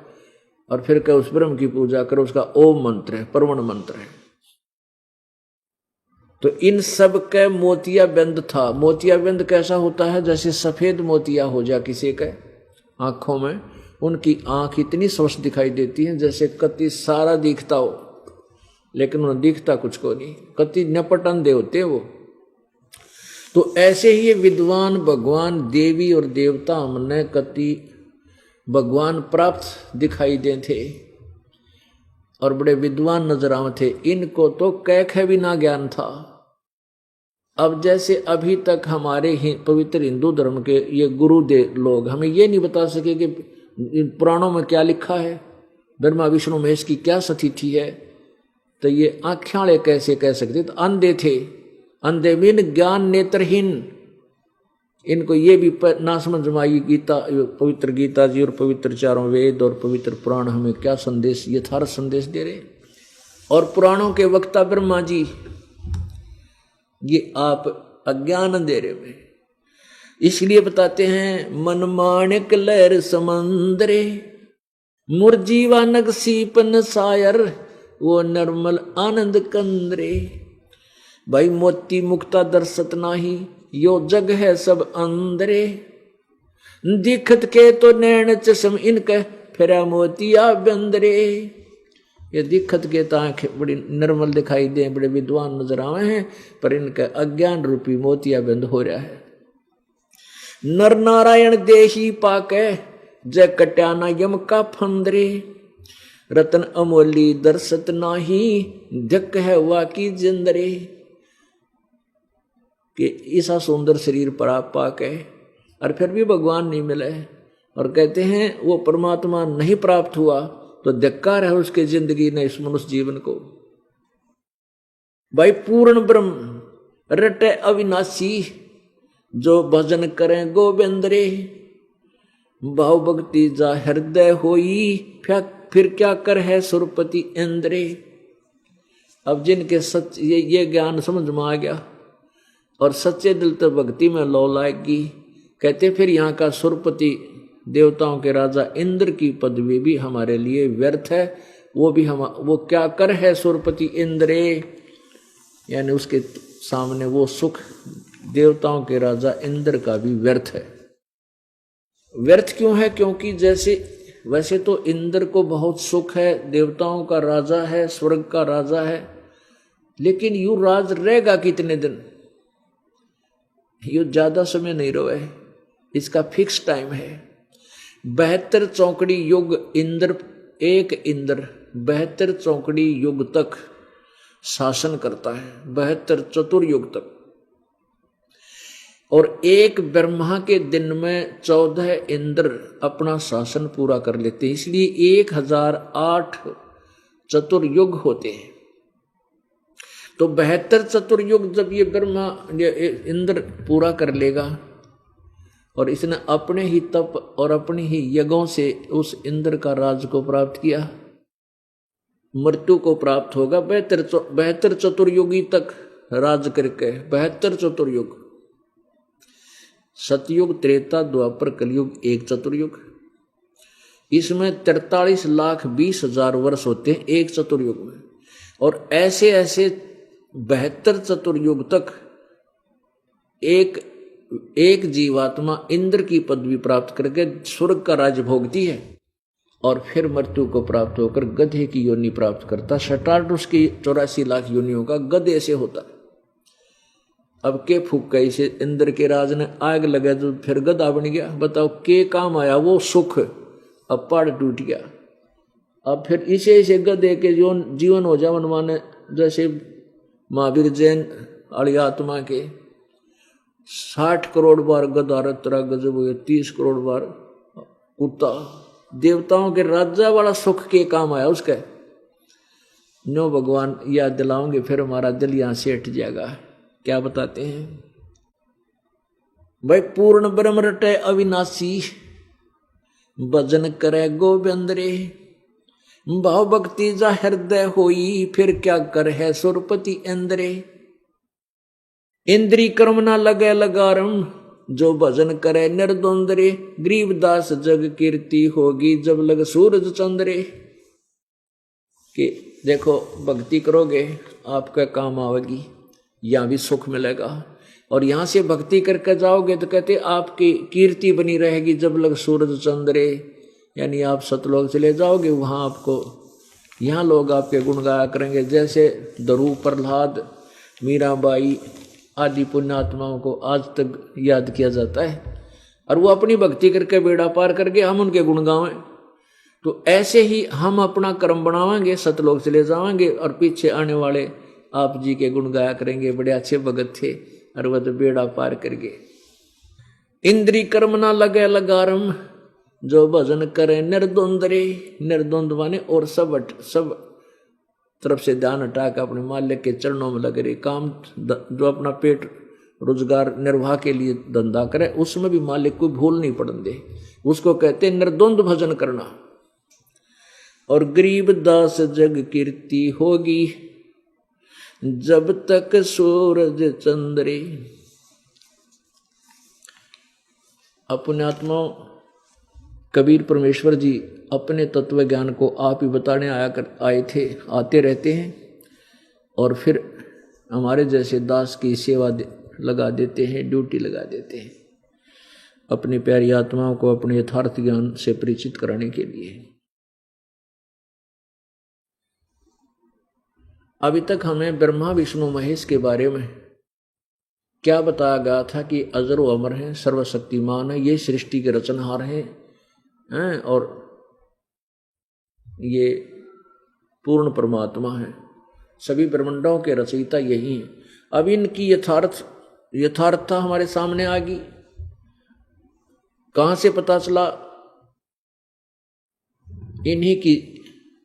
और फिर कह उस ब्रह्म की पूजा करो, उसका ओम मंत्र है, परमण मंत्र है। तो इन सब के मोतिया बिंद था। मोतिया बिंद कैसा होता है? जैसे सफेद मोतिया हो जा किसी के आंखों में, उनकी आंख इतनी स्वस्थ दिखाई देती है जैसे कति सारा दिखता हो, लेकिन उन्हें दिखता कुछ को नहीं, कति नपट अंधे होते वो। तो ऐसे ही ये विद्वान भगवान देवी और देवता हमने कति भगवान प्राप्त दिखाई दे थे और बड़े विद्वान नजर आवे थे, इनको तो कह भी ना ज्ञान था। अब जैसे अभी तक हमारे ही पवित्र हिंदू धर्म के ये गुरुदेव लोग हमें ये नहीं बता सके कि पुराणों में क्या लिखा है, ब्रह्मा विष्णु महेश की क्या स्थिति है, तो ये आँखें कैसे कह सकते? तो अंधे थे, अंधे मीन ज्ञान नेत्रहीन। इनको ये भी ना समझ में आई गीता, पवित्र गीता जी और पवित्र चारों वेद और पवित्र पुराण हमें क्या संदेश, यथार्थ संदेश दे रहे। और पुराणों के वक्ता ब्रह्मा जी ये आप अज्ञान दे रहे हुए, इसलिए बताते हैं मन माणिक लहर समंदरे, मुरजीवा नग सीपन सायर, वो निर्मल आनंद कंदरे। भाई मोती मुक्ता दर्शत नाही, यो जग है सब अंदरे। दिखत के तो नैन चश्म, इनके फेरा मोतिया बंदरे। ये दिखत के तो आंखें बड़ी निर्मल दिखाई दे, बड़े विद्वान नजर आवे हैं, पर इनका अज्ञान रूपी मोतिया बंद हो रहा है। नर नारायण देही पाके, जय कट्याना यम का फंदरे। रतन अमोली दर्शत नाही, धक है वाकी जिंदरे। कि ऐसा सुंदर शरीर प्राप्त पाके और फिर भी भगवान नहीं मिले, और कहते हैं वो परमात्मा नहीं प्राप्त हुआ तो धिक्कार है उसके जिंदगी ने, इस मनुष्य जीवन को। भाई पूर्ण ब्रह्म रटे अविनाशी, जो भजन करें गोविंद रे। भाव भक्ति जा हृदय होई, फिर क्या कर है सुरपति इंद्रे। अब जिनके सच ये ज्ञान समझ में आ गया और सच्चे दिल तक भक्ति में लौ लाएगी, कहते फिर यहाँ का सुरपति देवताओं के राजा इंद्र की पदवी भी हमारे लिए व्यर्थ है। वो क्या कर है सुरपति इंद्रे, यानी उसके सामने वो सुख देवताओं के राजा इंद्र का भी व्यर्थ है। व्यर्थ क्यों है? क्योंकि जैसे वैसे तो इंद्र को बहुत सुख है, देवताओं का राजा है, स्वर्ग का राजा है, लेकिन यू राज रहेगा कितने दिन? यू ज्यादा समय नहीं रहे, इसका फिक्स टाइम है। 72 चौकड़ी युग इंद्र, एक इंद्र 72 चौकड़ी युग तक शासन करता है, 72 चतुर्युग तक। और एक ब्रह्मा के दिन में 14 इंद्र अपना शासन पूरा कर लेते हैं, इसलिए 1008 चतुर्युग होते हैं। तो 72 चतुर्युग जब ये ब्रह्मा इंद्र पूरा कर लेगा, और इसने अपने ही तप और अपने ही यज्ञों से उस इंद्र का राज को प्राप्त किया, मृत्यु को प्राप्त होगा। 72 चतुर्युगी तक राज करके 72 चतुर्युग, सतयुग, त्रेता, द्वापर, कलयुग, एक चतुर्युग। इसमें 43,20,000 वर्ष होते हैं एक चतुर्युग में। और ऐसे ऐसे 72 चतुर्युग तक एक जीवात्मा इंद्र की पदवी प्राप्त करके स्वर्ग का राज्य भोगती है और फिर मृत्यु को प्राप्त होकर गधे की योनि प्राप्त करता। शटार्ट उसकी 84 लाख योनियों का गधे से होता है। अब के फूक गई से इंद्र के राज ने आग लगा तो फिर गधा बन गया। बताओ के काम आया वो सुख, अब पहाड़ टूट गया। अब फिर इसे गधे के जीवन हो जावन माने जैसे महावीर जैन वाली आत्मा के 60 करोड़ बार गधा रतरा गजब हुए, 30 करोड़ बार कुत्ता। देवताओं के राजा वाला सुख के काम आया उसका। नो भगवान याद दिलाओगे फिर हमारा दिल यहां से हट जाएगा। क्या बताते हैं भाई? पूर्ण ब्रह्म रटे अविनाशी, भजन करे गोविंद रे, भाव भक्ति जा हृदय होई, फिर क्या कर है सुरपति इंद्रे। इंद्री कर्म ना लगे लगारम, जो भजन करे निर्द्वंद रे, गरीबदास जग कीर्ति होगी, जब लग सूरज चंद्रे। कि देखो भक्ति करोगे आपका काम आवेगी, यहाँ भी सुख मिलेगा। और यहाँ से भक्ति करके जाओगे तो कहते आपकी कीर्ति बनी रहेगी जब लग सूरज चंद्रे। यानी आप सतलोक चले जाओगे, वहाँ आपको यहाँ लोग आपके गुण गाया करेंगे। जैसे ध्रुव, प्रहलाद, मीराबाई आदि पुण्यात्माओं को आज तक याद किया जाता है और वो अपनी भक्ति करके बेड़ा पार करके हम उनके गुण गावें। तो ऐसे ही हम अपना कर्म बनावांगे, सतलोक चले जाएंगे और पीछे आने वाले आप जी के गुण गाया करेंगे, बड़े अच्छे भगत थे और वह तो बेड़ा पार कर गए। इंद्री कर्म ना लगे लगारम, जो भजन करे निर्द्वंद रे। निर्द्वंद माने और सब तरफ से ध्यान हटा के अपने मालिक के चरणों में लगे रहे। काम जो अपना पेट रोजगार निर्वाह के लिए धंधा करे उसमें भी मालिक को भूल नहीं पड़ने दे, उसको कहते निर्द्वंद भजन करना। और गरीब दास जग कीर्ति होगी, जब तक सूरज चंद्रे। अपने आत्मा कबीर परमेश्वर जी अपने तत्व ज्ञान को आप ही बताने आते रहते हैं और फिर हमारे जैसे दास की सेवा लगा देते हैं, ड्यूटी लगा देते हैं अपनी प्यारी आत्माओं को अपने यथार्थ ज्ञान से परिचित कराने के लिए। अभी तक हमें ब्रह्मा विष्णु महेश के बारे में क्या बताया गया था कि अजर व अमर हैं, सर्वशक्तिमान है, ये सृष्टि के रचनहार हैं और ये पूर्ण परमात्मा है, सभी ब्रह्मांडों के रचयिता यही हैं। अब इनकी यथार्थता हमारे सामने आ गई। कहाँ से पता चला? इन्हीं की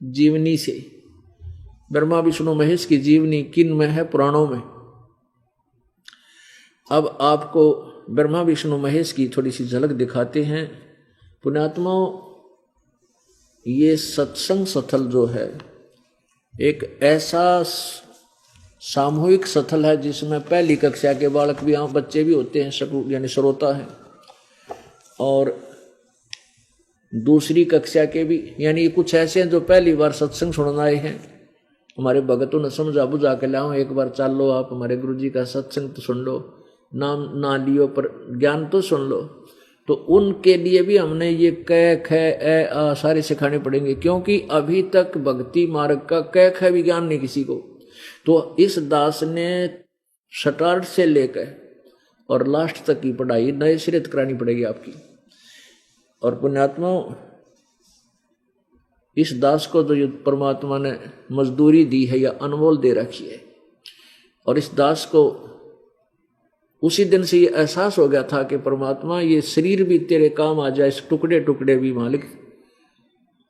जीवनी से। ब्रह्मा विष्णु महेश की जीवनी किन में है? पुराणों में। अब आपको ब्रह्मा विष्णु महेश की थोड़ी सी झलक दिखाते हैं। पुण्यात्माओं, ये सत्संग स्थल जो है एक ऐसा सामूहिक स्थल है जिसमें पहली कक्षा के बालक भी, बच्चे भी होते हैं, यानी श्रोता हैं, और दूसरी कक्षा के भी, यानी कुछ ऐसे हैं जो पहली बार सत्संग सुनने आए हैं। हमारे भगतों ने समझा बुझा के लाओ, एक बार चल लो आप हमारे गुरुजी का सत्संग तो सुन लो, नाम ना लियो पर ज्ञान तो सुन लो। तो उनके लिए भी हमने ये क ख ए आ सारे सिखाने पड़ेंगे, क्योंकि अभी तक भक्ति मार्ग का क ख भी ज्ञान नहीं किसी को। तो इस दास ने स्टार्ट से लेकर और लास्ट तक की पढ़ाई नए सिरे करानी पड़ेगी आपकी। और पुण्यात्मा, इस दास को तो परमात्मा ने मजदूरी दी है या अनमोल दे रखी है, और इस दास को उसी दिन से ये एहसास हो गया था कि परमात्मा ये शरीर भी तेरे काम आ जाए, इस टुकड़े टुकड़े भी मालिक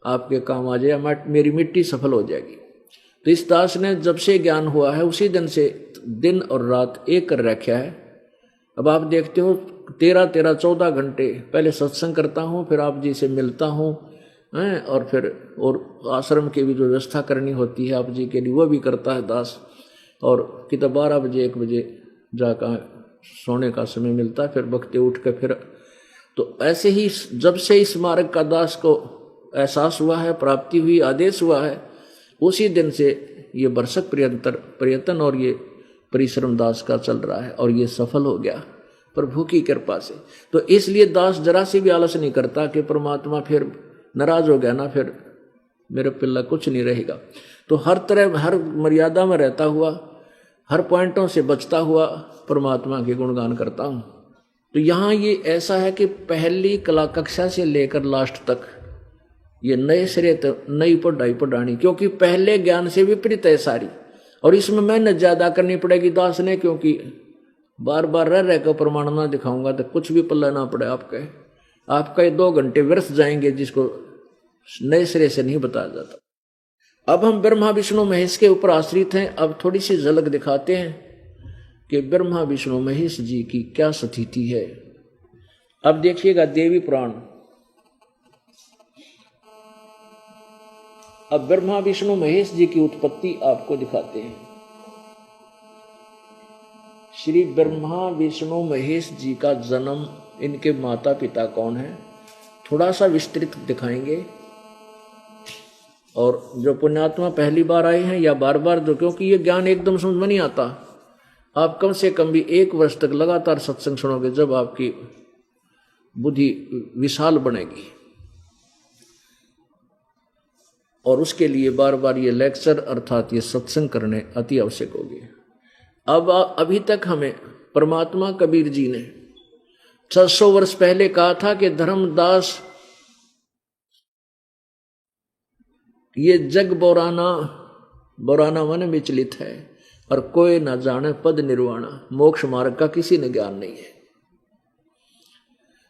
आपके काम आ जाए, मेरी मिट्टी सफल हो जाएगी। तो इस दास ने जब से ज्ञान हुआ है उसी दिन से दिन और रात एक कर रखा है। अब आप देखते हो 13-14 घंटे पहले सत्संग करता हूँ, फिर आप जी से मिलता हूँ, और फिर और आश्रम की भी जो व्यवस्था करनी होती है आप जी के लिए वो भी करता है दास। और कि तो 12 बजे 1 बजे जाकर सोने का समय मिलता, फिर वक्ते उठ कर फिर। तो ऐसे ही जब से इस मार्ग का दास को एहसास हुआ है, प्राप्ति हुई, आदेश हुआ है, उसी दिन से ये वर्षक प्रयत्न और ये परिश्रम दास का चल रहा है और ये सफल हो गया प्रभु की कृपा से। तो इसलिए दास जरा सी भी आलस नहीं करता कि परमात्मा फिर नाराज हो गया ना, फिर मेरे पिल्ला कुछ नहीं रहेगा। तो हर तरह, हर मर्यादा में रहता हुआ, हर पॉइंटों से बचता हुआ परमात्मा के गुणगान करता हूँ। तो यहाँ ये ऐसा है कि पहली कला कक्षा से लेकर लास्ट तक ये नए सिरे नई पढ़ाई पढ़ानी, क्योंकि पहले ज्ञान से विपरीत है सारी, और इसमें मेहनत ज्यादा करनी पड़ेगी दास ने, क्योंकि बार बार रह कर प्रमाण ना दिखाऊंगा तो कुछ भी पल्ला ना पड़े आपका ये 2 घंटे व्यर्थ जाएंगे, जिसको नए सिरे से नहीं बताया जाता। अब हम ब्रह्मा विष्णु महेश के ऊपर आश्रित हैं। अब थोड़ी सी झलक दिखाते हैं कि ब्रह्मा विष्णु महेश जी की क्या स्थिति है। अब देखिएगा देवी पुराण। अब ब्रह्मा विष्णु महेश जी की उत्पत्ति आपको दिखाते हैं। श्री ब्रह्मा विष्णु महेश जी का जन्म, इनके माता पिता कौन है, थोड़ा सा विस्तृत दिखाएंगे। और जो पुण्यात्मा पहली बार आए हैं या बार बार, जो, क्योंकि ये ज्ञान एकदम समझ में नहीं आता, आप कम से कम भी 1 वर्ष तक लगातार सत्संग सुनोगे, जब आपकी बुद्धि विशाल बनेगी। और उसके लिए बार बार ये लेक्चर अर्थात ये सत्संग करने अति आवश्यक होगी। अब अभी तक हमें परमात्मा कबीर जी ने 600 वर्ष पहले कहा था कि धर्मदास ये जग बोराना मन विचलित है, और कोई न जाने पद निर्वाणा, मोक्ष मार्ग का किसी ने ज्ञान नहीं है।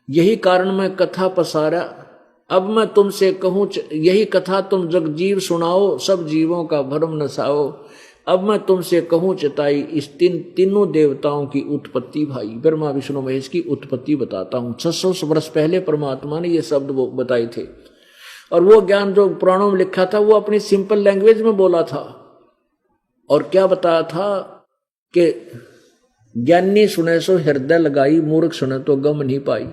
यही कारण मैं कथा पसारा, अब मैं तुमसे कहूं, यही कथा तुम जग जीव सुनाओ, सब जीवों का भरम नसाओ। अब मैं तुमसे कहूं चिताई, इस तीनों देवताओं की उत्पत्ति भाई, ब्रह्मा विष्णु महेश की उत्पत्ति बताता हूं। 600 वर्ष पहले परमात्मा ने ये शब्द वो बताए थे, और वो ज्ञान जो पुराणों में लिखा था वो अपनी सिंपल लैंग्वेज में बोला था। और क्या बताया था कि ज्ञानी सुने सो हृदय लगाई, मूर्ख सुने तो गम नहीं पाई।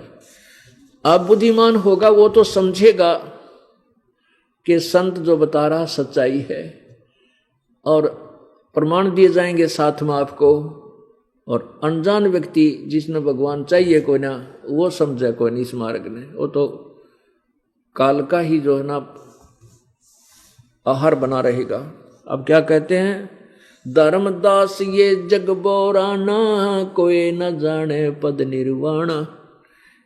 आप बुद्धिमान होगा वो तो समझेगा कि संत जो बता रहा सच्चाई है, और प्रमाण दिए जाएंगे साथ में आपको। और अनजान व्यक्ति जिसने भगवान चाहिए कोई ना, वो समझे कोई नहीं इस मार्ग ने, वो तो काल का ही जो है ना आहार बना रहेगा। अब क्या कहते हैं, धर्मदास ये जग बोराना, कोई न जाने पद निर्वाणा।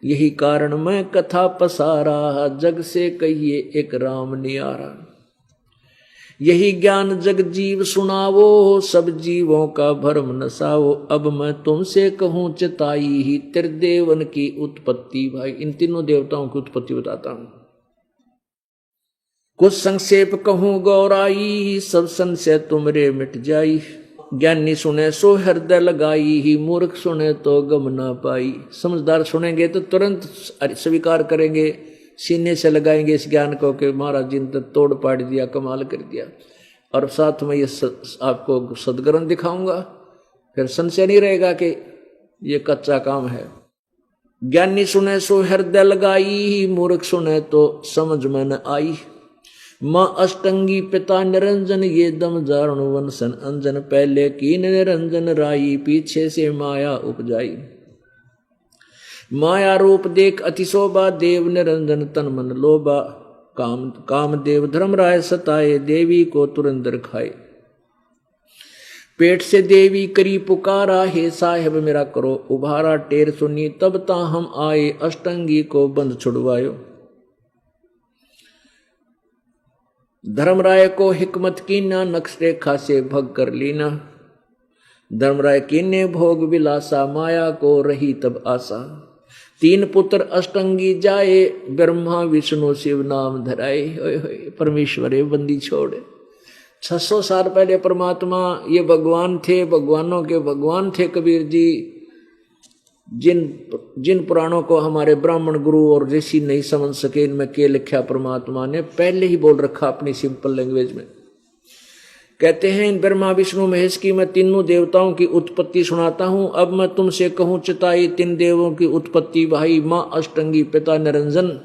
यही कारण मैं कथा पसारा, जग से कहिए एक राम नियारा। यही ज्ञान जग जीव सुनावो, सब जीवों का भरम नसाओ। अब मैं तुमसे कहूं चिताई ही, त्रिदेवन की उत्पत्ति भाई। इन तीनों देवताओं की उत्पत्ति बताता हूं। कुछ संक्षेप कहूं गौराई, सब संशय तुमरे मिट जाई। ज्ञानी सुने सो हृदय लगाई ही, मूर्ख सुने तो गम ना पाई। समझदार सुनेंगे तो तुरंत स्वीकार करेंगे, सीने से लगाएंगे इस ज्ञान को कि महाराज जी ने तो तोड़ पाड़ दिया, कमाल कर दिया। और साथ में ये आपको सदग्रंथ दिखाऊंगा, फिर संशय नहीं रहेगा कि ये कच्चा काम है। ज्ञानी सुने सो हृदय लगाई, मूर्ख सुने तो समझ में न आई। माँ अष्टंगी पिता निरंजन, ये दम जारण वंशन अंजन। पहले कीन निरंजन राई, पीछे से माया उपजाई। माया रूप देख अतिशोभा, देव निरंजन तन मन लोभा। काम देव धर्म राय सताए, देवी को तुरंदर खाए। पेट से देवी करी पुकारा, हे साहेब मेरा करो उभारा। टेर सुनी तब ता हम आए, अष्टंगी को बंद छुड़वायो। धर्मराय को हिकमत कीना, नक्श रेखा से भग कर लीना। धर्मराय कीने भोग विलासा, माया को रही तब आशा। 3 पुत्र अष्टंगी जाए, ब्रह्मा विष्णु शिव नाम धराए। परमेश्वरे बंदी छोड़। 600 साल पहले परमात्मा ये भगवान थे, भगवानों के भगवान थे कबीर जी। जिन पुराणों को हमारे ब्राह्मण गुरु और ऋषि नहीं समझ सके, इनमें के लिखा परमात्मा ने पहले ही बोल रखा अपनी सिंपल लैंग्वेज में कहते हैं इन ब्रह्मा विष्णु महेश की मैं तीनों देवताओं की उत्पत्ति सुनाता हूं। अब मैं तुमसे कहूं चिताई तीन देवों की उत्पत्ति। भाई माँ अष्टंगी, पिता निरंजन,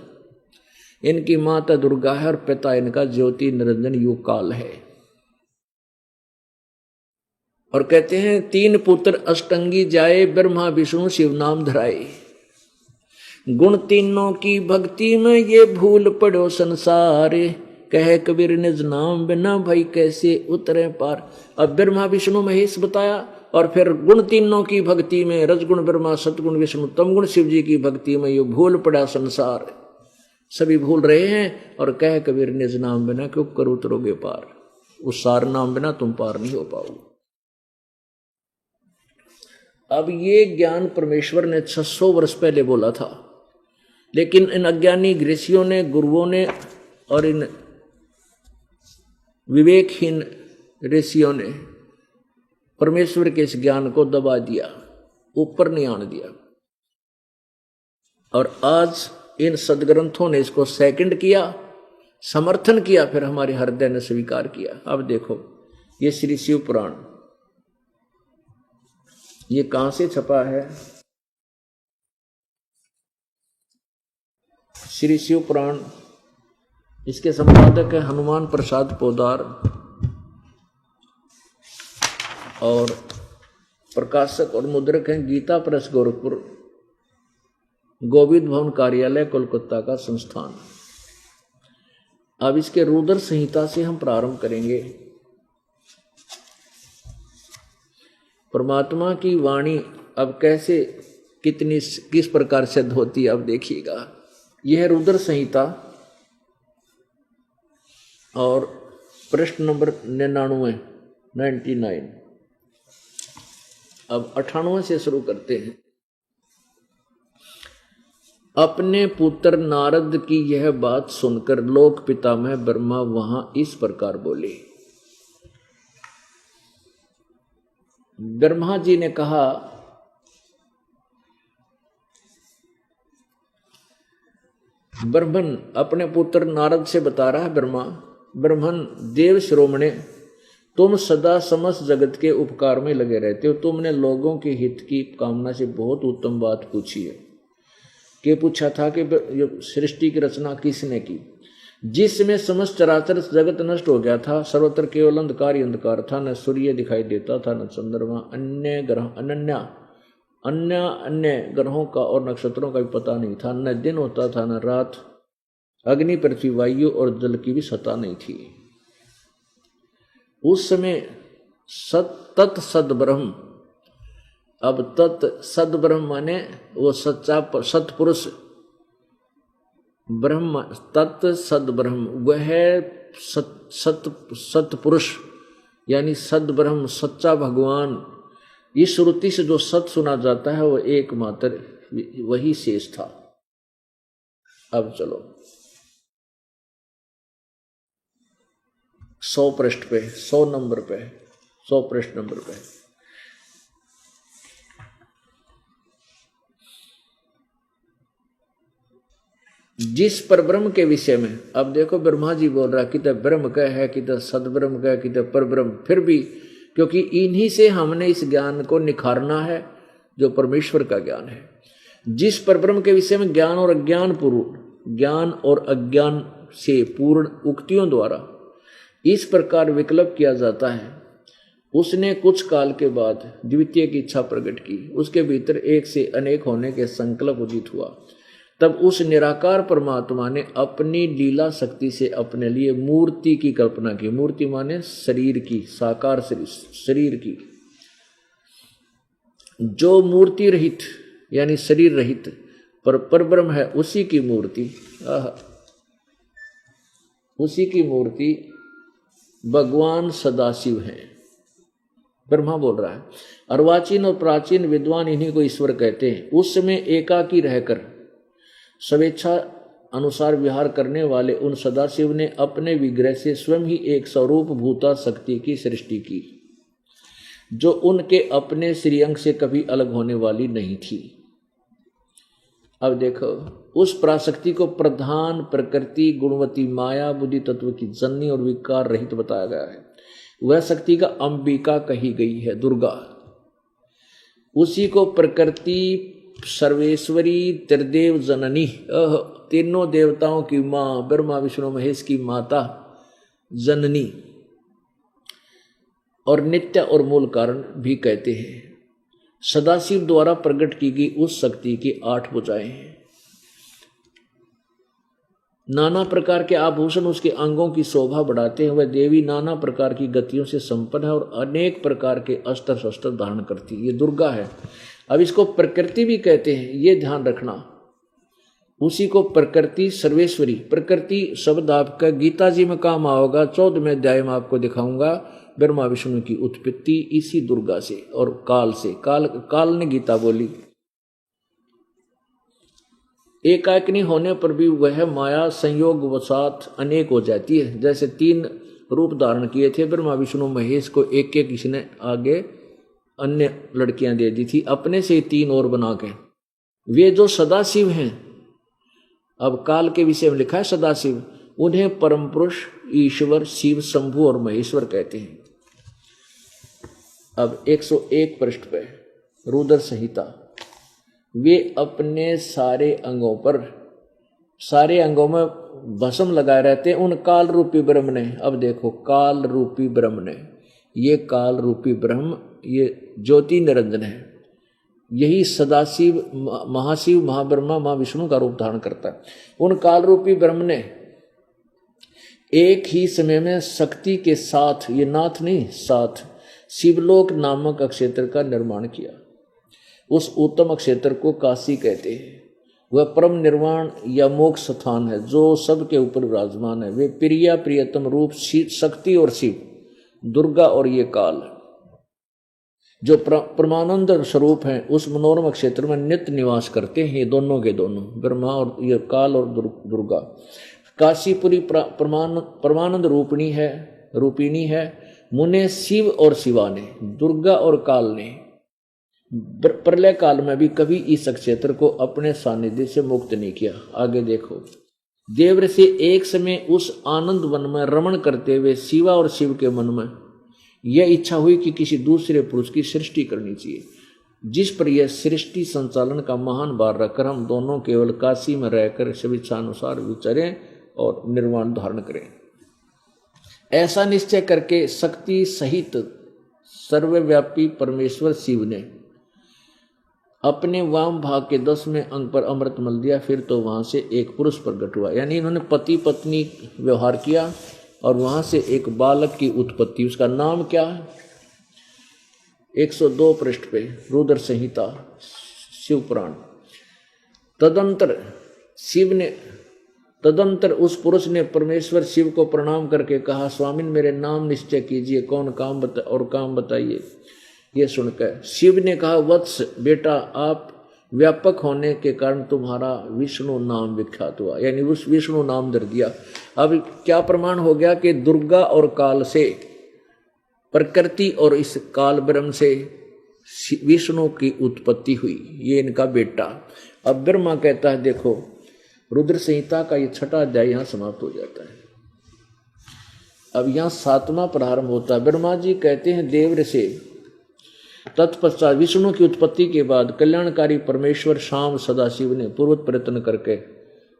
इनकी माता दुर्गा है और पिता इनका ज्योति निरंजन युग काल है। और कहते हैं तीन पुत्र अष्टंगी जाए, ब्रह्मा विष्णु शिव नाम धराए। गुण तीनों की भक्ति में ये भूल पड़ो संसार, कहे कबीर निज नाम बिना भाई कैसे उतरे पार। अब ब्रह्मा विष्णु महेश बताया, और फिर गुण तीनों की भक्ति में रजगुण ब्रह्मा, सतगुण विष्णु, तमगुण शिव जी की भक्ति में ये भूल पड़ा संसार। सभी भूल रहे हैं, और कह कबीर निज नाम बिना क्यों कर उतरोगे पार। उस सार नाम बिना तुम पार नहीं हो पाओगे। अब ये ज्ञान परमेश्वर ने 600 वर्ष पहले बोला था, लेकिन इन अज्ञानी ऋषियों ने, गुरुओं ने और इन विवेकहीन ऋषियों ने परमेश्वर के इस ज्ञान को दबा दिया, ऊपर नहीं आने दिया। और आज इन सदग्रंथों ने इसको सेकंड किया, समर्थन किया, फिर हमारे हृदय ने स्वीकार किया। अब देखो ये श्री शिव पुराण, ये कहां से छपा है? श्री शिव पुराण, इसके संपादक है हनुमान प्रसाद पोदार और प्रकाशक और मुद्रक हैं गीता प्रेस गोरखपुर, गोविंद भवन कार्यालय कोलकाता का संस्थान। अब इसके रुद्र संहिता से हम प्रारंभ करेंगे। परमात्मा की वाणी अब कैसे किस प्रकार सिद्ध होती है, अब देखिएगा। यह है रुद्र संहिता और प्रश्न नंबर 99। अब 98 से शुरू करते हैं। अपने पुत्र नारद की यह बात सुनकर लोक पितामह ब्रह्मा वहां इस प्रकार बोले। ब्रह्मा जी ने कहा, ब्रह्मन अपने पुत्र नारद से बता रहा है ब्रह्मन देव श्रोमणे, तुम सदा समस्त जगत के उपकार में लगे रहते हो। तुमने लोगों के हित की कामना से बहुत उत्तम बात पूछी है। कि पूछा था कि सृष्टि की रचना किसने की, जिसमें समस्त चराचर जगत नष्ट हो गया था, सर्वत्र केवल अंधकार ही अंधकार था, न सूर्य दिखाई देता था न चंद्रमा, अन्य ग्रह अन्य ग्रहों का और नक्षत्रों का भी पता नहीं था, न दिन होता था न रात, अग्नि पृथ्वी वायु और जल की भी सत्ता नहीं थी। उस समय तत् सद ब्रह्म, अब तत् सद ब्रह्म माने वो सच्चा सत्पुरुष ब्रह्म, तत् सद ब्रह्म वह सत्पुरुष यानी सद ब्रह्म, सच्चा भगवान। इस श्रुति से जो सत सुना जाता है वो एकमात्र वही शेष था। अब चलो 100 पृष्ठ पे, 100 नंबर पे, 100 पृष्ठ नंबर पे। जिस पर ब्रह्म के विषय में, अब देखो ब्रह्मा जी बोल रहा कि तो ब्रह्म का है, कि तो सदब्रह्म का है, कि तो पर ब्रह्म, फिर भी क्योंकि इन्हीं से हमने इस ज्ञान को निखारना है जो परमेश्वर का ज्ञान है। जिस पर ब्रह्म के विषय में ज्ञान और अज्ञान से पूर्ण उक्तियों द्वारा इस प्रकार विकल्प किया जाता है, उसने कुछ काल के बाद द्वितीय की इच्छा प्रकट की। उसके भीतर एक से अनेक होने के संकल्प उदित हुआ। तब उस निराकार परमात्मा ने अपनी लीला शक्ति से अपने लिए मूर्ति की कल्पना की। मूर्ति माने शरीर की, साकार शरीर की, जो मूर्ति रहित यानी शरीर रहित पर ब्रह्म है, उसी की मूर्ति, उसी की मूर्ति भगवान सदाशिव है। ब्रह्मा बोल रहा है। अर्वाचीन और प्राचीन विद्वान इन्हीं को ईश्वर कहते हैं। उस समय एकाकी रहकर स्वेच्छा अनुसार विहार करने वाले उन सदाशिव ने अपने विग्रह से स्वयं ही एक स्वरूप भूता शक्ति की सृष्टि की, जो उनके अपने श्रीअंग से कभी अलग होने वाली नहीं थी। अब देखो, उस पराशक्ति को प्रधान प्रकृति गुणवती माया बुद्धि तत्व की जननी और विकार रहित बताया गया है। वह शक्ति का अंबिका कही गई है, दुर्गा। उसी को प्रकृति सर्वेश्वरी त्रिदेव जननी, तीनों देवताओं की माँ, ब्रह्मा विष्णु महेश की माता जननी और नित्य और मूल कारण भी कहते हैं। सदाशिव द्वारा प्रकट की गई उस शक्ति की 8 भुजाएं हैं। नाना प्रकार के आभूषण उसके अंगों की शोभा बढ़ाते हैं। वह देवी नाना प्रकार की गतियों से संपन्न है और अनेक प्रकार के अस्त्र शस्त्र धारण करती है। ये दुर्गा है। अब इसको प्रकृति भी कहते हैं, ये ध्यान रखना। उसी को प्रकृति सर्वेश्वरी, प्रकृति शब्द आपका गीता जी में काम आओगा। 14वें अध्याय में आपको दिखाऊंगा ब्रह्मा विष्णु की उत्पत्ति इसी दुर्गा से और काल से। काल ने गीता बोली। एकाकिनी होने पर भी वह माया संयोग वसात अनेक हो जाती है। जैसे 3 रूप धारण किए थे ब्रह्मा विष्णु महेश को, एक एक किसी आगे अन्य लड़कियां दे दी थी, अपने से 3 और बना के। वे जो सदाशिव हैं, अब काल के विषय में लिखा है सदाशिव, उन्हें परम पुरुष ईश्वर शिव शंभु और महेश्वर कहते हैं। अब 101 पृष्ठ पे रुद्र संहिता। वे अपने सारे अंगों में भस्म लगाए रहते हैं उन काल रूपी ब्रह्म ने। अब देखो, काल रूपी ब्रह्म ने, ये काल रूपी ब्रह्म, ये ज्योति निरंजन है। यही सदाशिव महाशिव महाब्रह्मा महाविष्णु का रूप धारण करता है। उन काल रूपी ब्रह्म ने एक ही समय में शक्ति के साथ, ये नाथ नहीं, साथ शिवलोक नामक अक्षेत्र का निर्माण किया। उस उत्तम अक्षेत्र को काशी कहते हैं। वह परम निर्वाण या मोक्ष स्थान है जो सबके ऊपर विराजमान है। वे प्रिया प्रियतम रूप शक्ति और शिव, दुर्गा और ये काल जो परमानंद स्वरूप हैं, उस मनोरम क्षेत्र में नित्य निवास करते हैं। ये दोनों के दोनों, ब्रह्मा और ये काल और दुर्गा। काशीपुरी परमानंद रूपिणी है। मुने शिव और शिवा ने, दुर्गा और काल ने प्रलय काल में भी कभी इस क्षेत्र को अपने सानिध्य से मुक्त नहीं किया। आगे देखो, देव से एक समय उस आनंद वन में रमण करते हुए शिवा और शिव के मन में यह इच्छा हुई कि किसी दूसरे पुरुष की सृष्टि करनी चाहिए, जिस पर यह सृष्टि संचालन का महान भार रखकर हम दोनों केवल काशी में रहकर स्वेच्छानुसार विचरें और निर्वाण धारण करें। ऐसा निश्चय करके शक्ति सहित सर्वव्यापी परमेश्वर शिव ने अपने वाम भाग के 10वें अंग पर अमृत मल दिया। फिर तो वहां से एक पुरुष प्रकट हुआ, यानी इन्होंने पति पत्नी व्यवहार किया और वहां से एक बालक की उत्पत्ति। उसका नाम क्या है? 102 पृष्ठ पे रुद्र संहिता शिव पुराण। तदंतर उस पुरुष ने परमेश्वर शिव को प्रणाम करके कहा, स्वामिन मेरे नाम निश्चय कीजिए, कौन काम बताइए। ये सुनकर शिव ने कहा, वत्स बेटा, आप व्यापक होने के कारण तुम्हारा विष्णु नाम विख्यात हुआ, यानी उस विष्णु नाम धर दिया। अब क्या प्रमाण हो गया कि दुर्गा और काल से, प्रकृति और इस काल ब्रह्म से विष्णु की उत्पत्ति हुई, ये इनका बेटा। अब ब्रह्मा कहता है, देखो रुद्र संहिता का ये 6वां अध्याय यहाँ समाप्त हो जाता है। अब यहाँ 7वां प्रारंभ होता है। ब्रह्मा जी कहते हैं देव से, तत्पश्चात विष्णु की उत्पत्ति के बाद कल्याणकारी परमेश्वर शाम सदाशिव ने पूर्व प्रयत्न करके,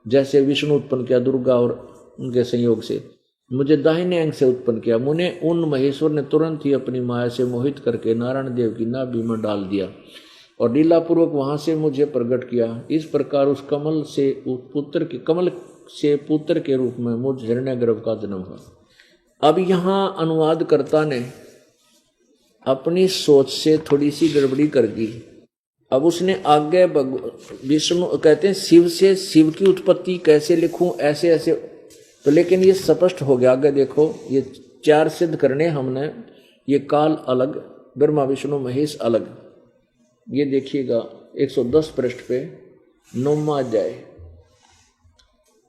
जैसे विष्णु उत्पन्न किया दुर्गा और उनके संयोग से, मुझे दाहिने अंग से उत्पन्न किया। मुने उन महेश्वर ने तुरंत ही अपनी माया से मोहित करके नारायण देव की नाभि में डाल दिया और लीलापूर्वक वहां से मुझे प्रकट किया। इस प्रकार उस कमल से पुत्र के रूप में मुझ हिरण्यगर्भ का जन्म हुआ। अब यहाँ अनुवादकर्ता ने अपनी सोच से थोड़ी सी गड़बड़ी कर दी। अब उसने आगे विष्णु कहते हैं शिव से शिव की उत्पत्ति कैसे लिखूं, ऐसे ऐसे, तो लेकिन ये स्पष्ट हो गया। आगे देखो, ये 4 सिद्ध करने हमने, ये काल अलग, ब्रह्मा विष्णु महेश अलग। ये देखिएगा 110 पृष्ठ पे 9वां अध्याय।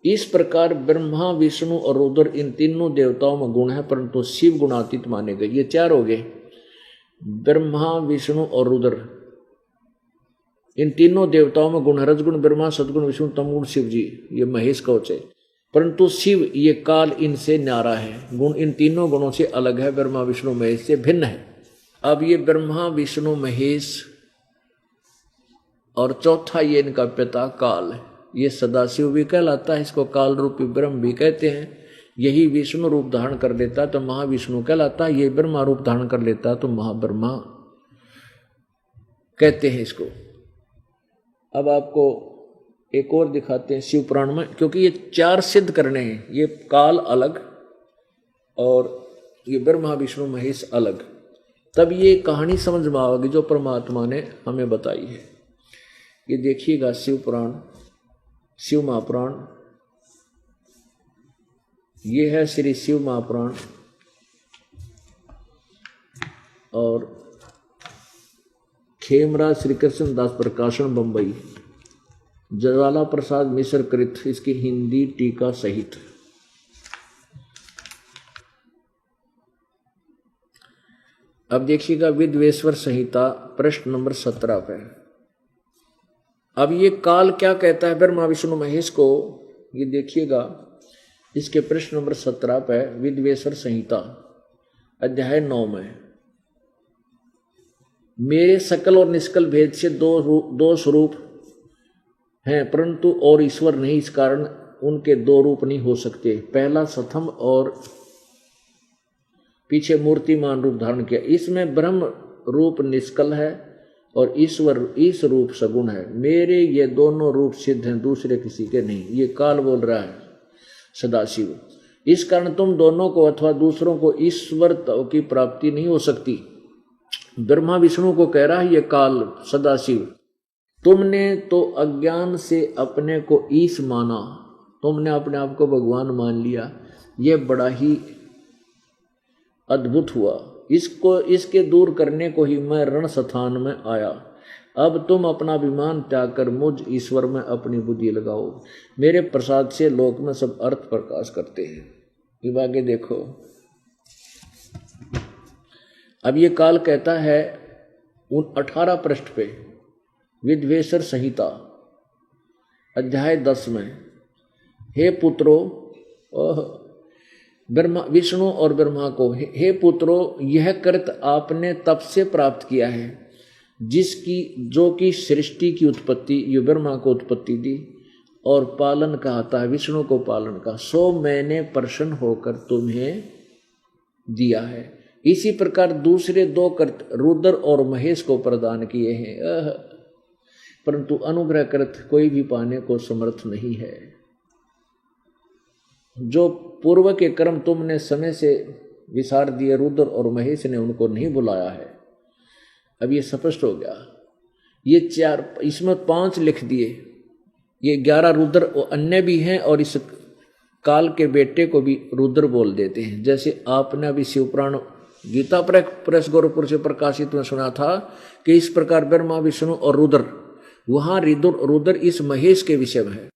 इस प्रकार ब्रह्मा विष्णु और रुद्र इन तीनों देवताओं में गुण है, परंतु शिव गुणातीत माने गए। ये 4 हो गए, ब्रह्मा विष्णु और रुद्र। इन तीनों देवताओं में गुण, रजगुण ब्रह्मा, सदगुण विष्णु, तमगुण शिव जी, ये महेश कवच है। परंतु शिव ये काल इनसे न्यारा है, गुण इन तीनों गुणों से अलग है, ब्रह्मा विष्णु महेश से भिन्न है। अब ये ब्रह्मा विष्णु महेश और चौथा ये इनका पिता काल है, ये सदाशिव भी कहलाता है, इसको काल रूपी ब्रह्म भी कहते हैं। यही विष्णु रूप धारण कर लेता तो महाविष्णु कहलाता, ये ब्रह्मा रूप धारण कर लेता तो महाब्रह्मा कहते हैं इसको। अब आपको एक और दिखाते हैं शिव पुराण में, क्योंकि ये चार सिद्ध करने हैं, ये काल अलग और ये ब्रह्मा विष्णु महेश अलग, तब ये कहानी समझ में आएगी जो परमात्मा ने हमें बताई है। ये देखिएगा शिव पुराण, शिव महापुराण, ये है श्री शिव महापुराण और खेमराज श्री कृष्ण दास प्रकाशन बंबई, ज्वाला प्रसाद मिश्र कृत, इसकी हिंदी टीका सहित। अब देखिएगा विद्वेश्वर संहिता प्रश्न नंबर 17 पे। अब ये काल क्या कहता है ब्रह्मा विष्णु महेश को, ये देखिएगा इसके प्रश्न नंबर 17 पे विद्वेश्वर संहिता अध्याय 9 में, मेरे सकल और निष्कल भेद से दो स्वरूप हैं, परंतु और ईश्वर नहीं, इस कारण उनके दो रूप नहीं हो सकते। पहला सथम और पीछे मूर्तिमान रूप धारण किया, इसमें ब्रह्म रूप निष्कल है और ईश्वर इस रूप सगुण है। मेरे ये दोनों रूप सिद्ध हैं, दूसरे किसी के नहीं। ये काल बोल रहा है सदाशिव। इस कारण तुम दोनों को अथवा दूसरों को ईश्वर की प्राप्ति नहीं हो सकती। ब्रह्मा विष्णु को कह रहा है ये काल सदाशिव, तुमने तो अज्ञान से अपने को ईश माना, तुमने अपने आप को भगवान मान लिया, ये बड़ा ही अद्भुत हुआ। इसके दूर करने को ही मैं रण स्थान में आया। अब तुम अपना अभिमान त्याग कर मुझ ईश्वर में अपनी बुद्धि लगाओ। मेरे प्रसाद से लोक में सब अर्थ प्रकाश करते हैं। ये आगे देखो, अब ये काल कहता है उन 18 पृष्ठ पे विद्वेश्वर संहिता अध्याय 10 में, हे पुत्रो, ब्रह्मा विष्णु और ब्रह्मा को, हे पुत्रो, यह कृत आपने तप से प्राप्त किया है जिसकी जो कि सृष्टि की उत्पत्ति, ये ब्रह्मा को उत्पत्ति दी और पालन कहता है विष्णु को पालन का, सो मैंने प्रसन्न होकर तुम्हें दिया है। इसी प्रकार दूसरे दो कृत रुद्र और महेश को प्रदान किए हैं, परंतु अनुग्रह कृत कोई भी पाने को समर्थ नहीं है। जो पूर्व के कर्म तुमने समय से विसार दिए, रुद्र और महेश ने उनको नहीं बुलाया है। अब ये स्पष्ट हो गया। ये 4, इसमें 5 लिख दिए, ये 11 रुद्र और अन्य भी हैं और इस काल के बेटे को भी रुद्र बोल देते हैं। जैसे आपने अभी शिवपुराण गीता प्रेस गोरखपुर से प्रकाशित में सुना था कि इस प्रकार ब्रह्मा विष्णु और रुद्र, वहां रुद्र इस महेश के विषय में है।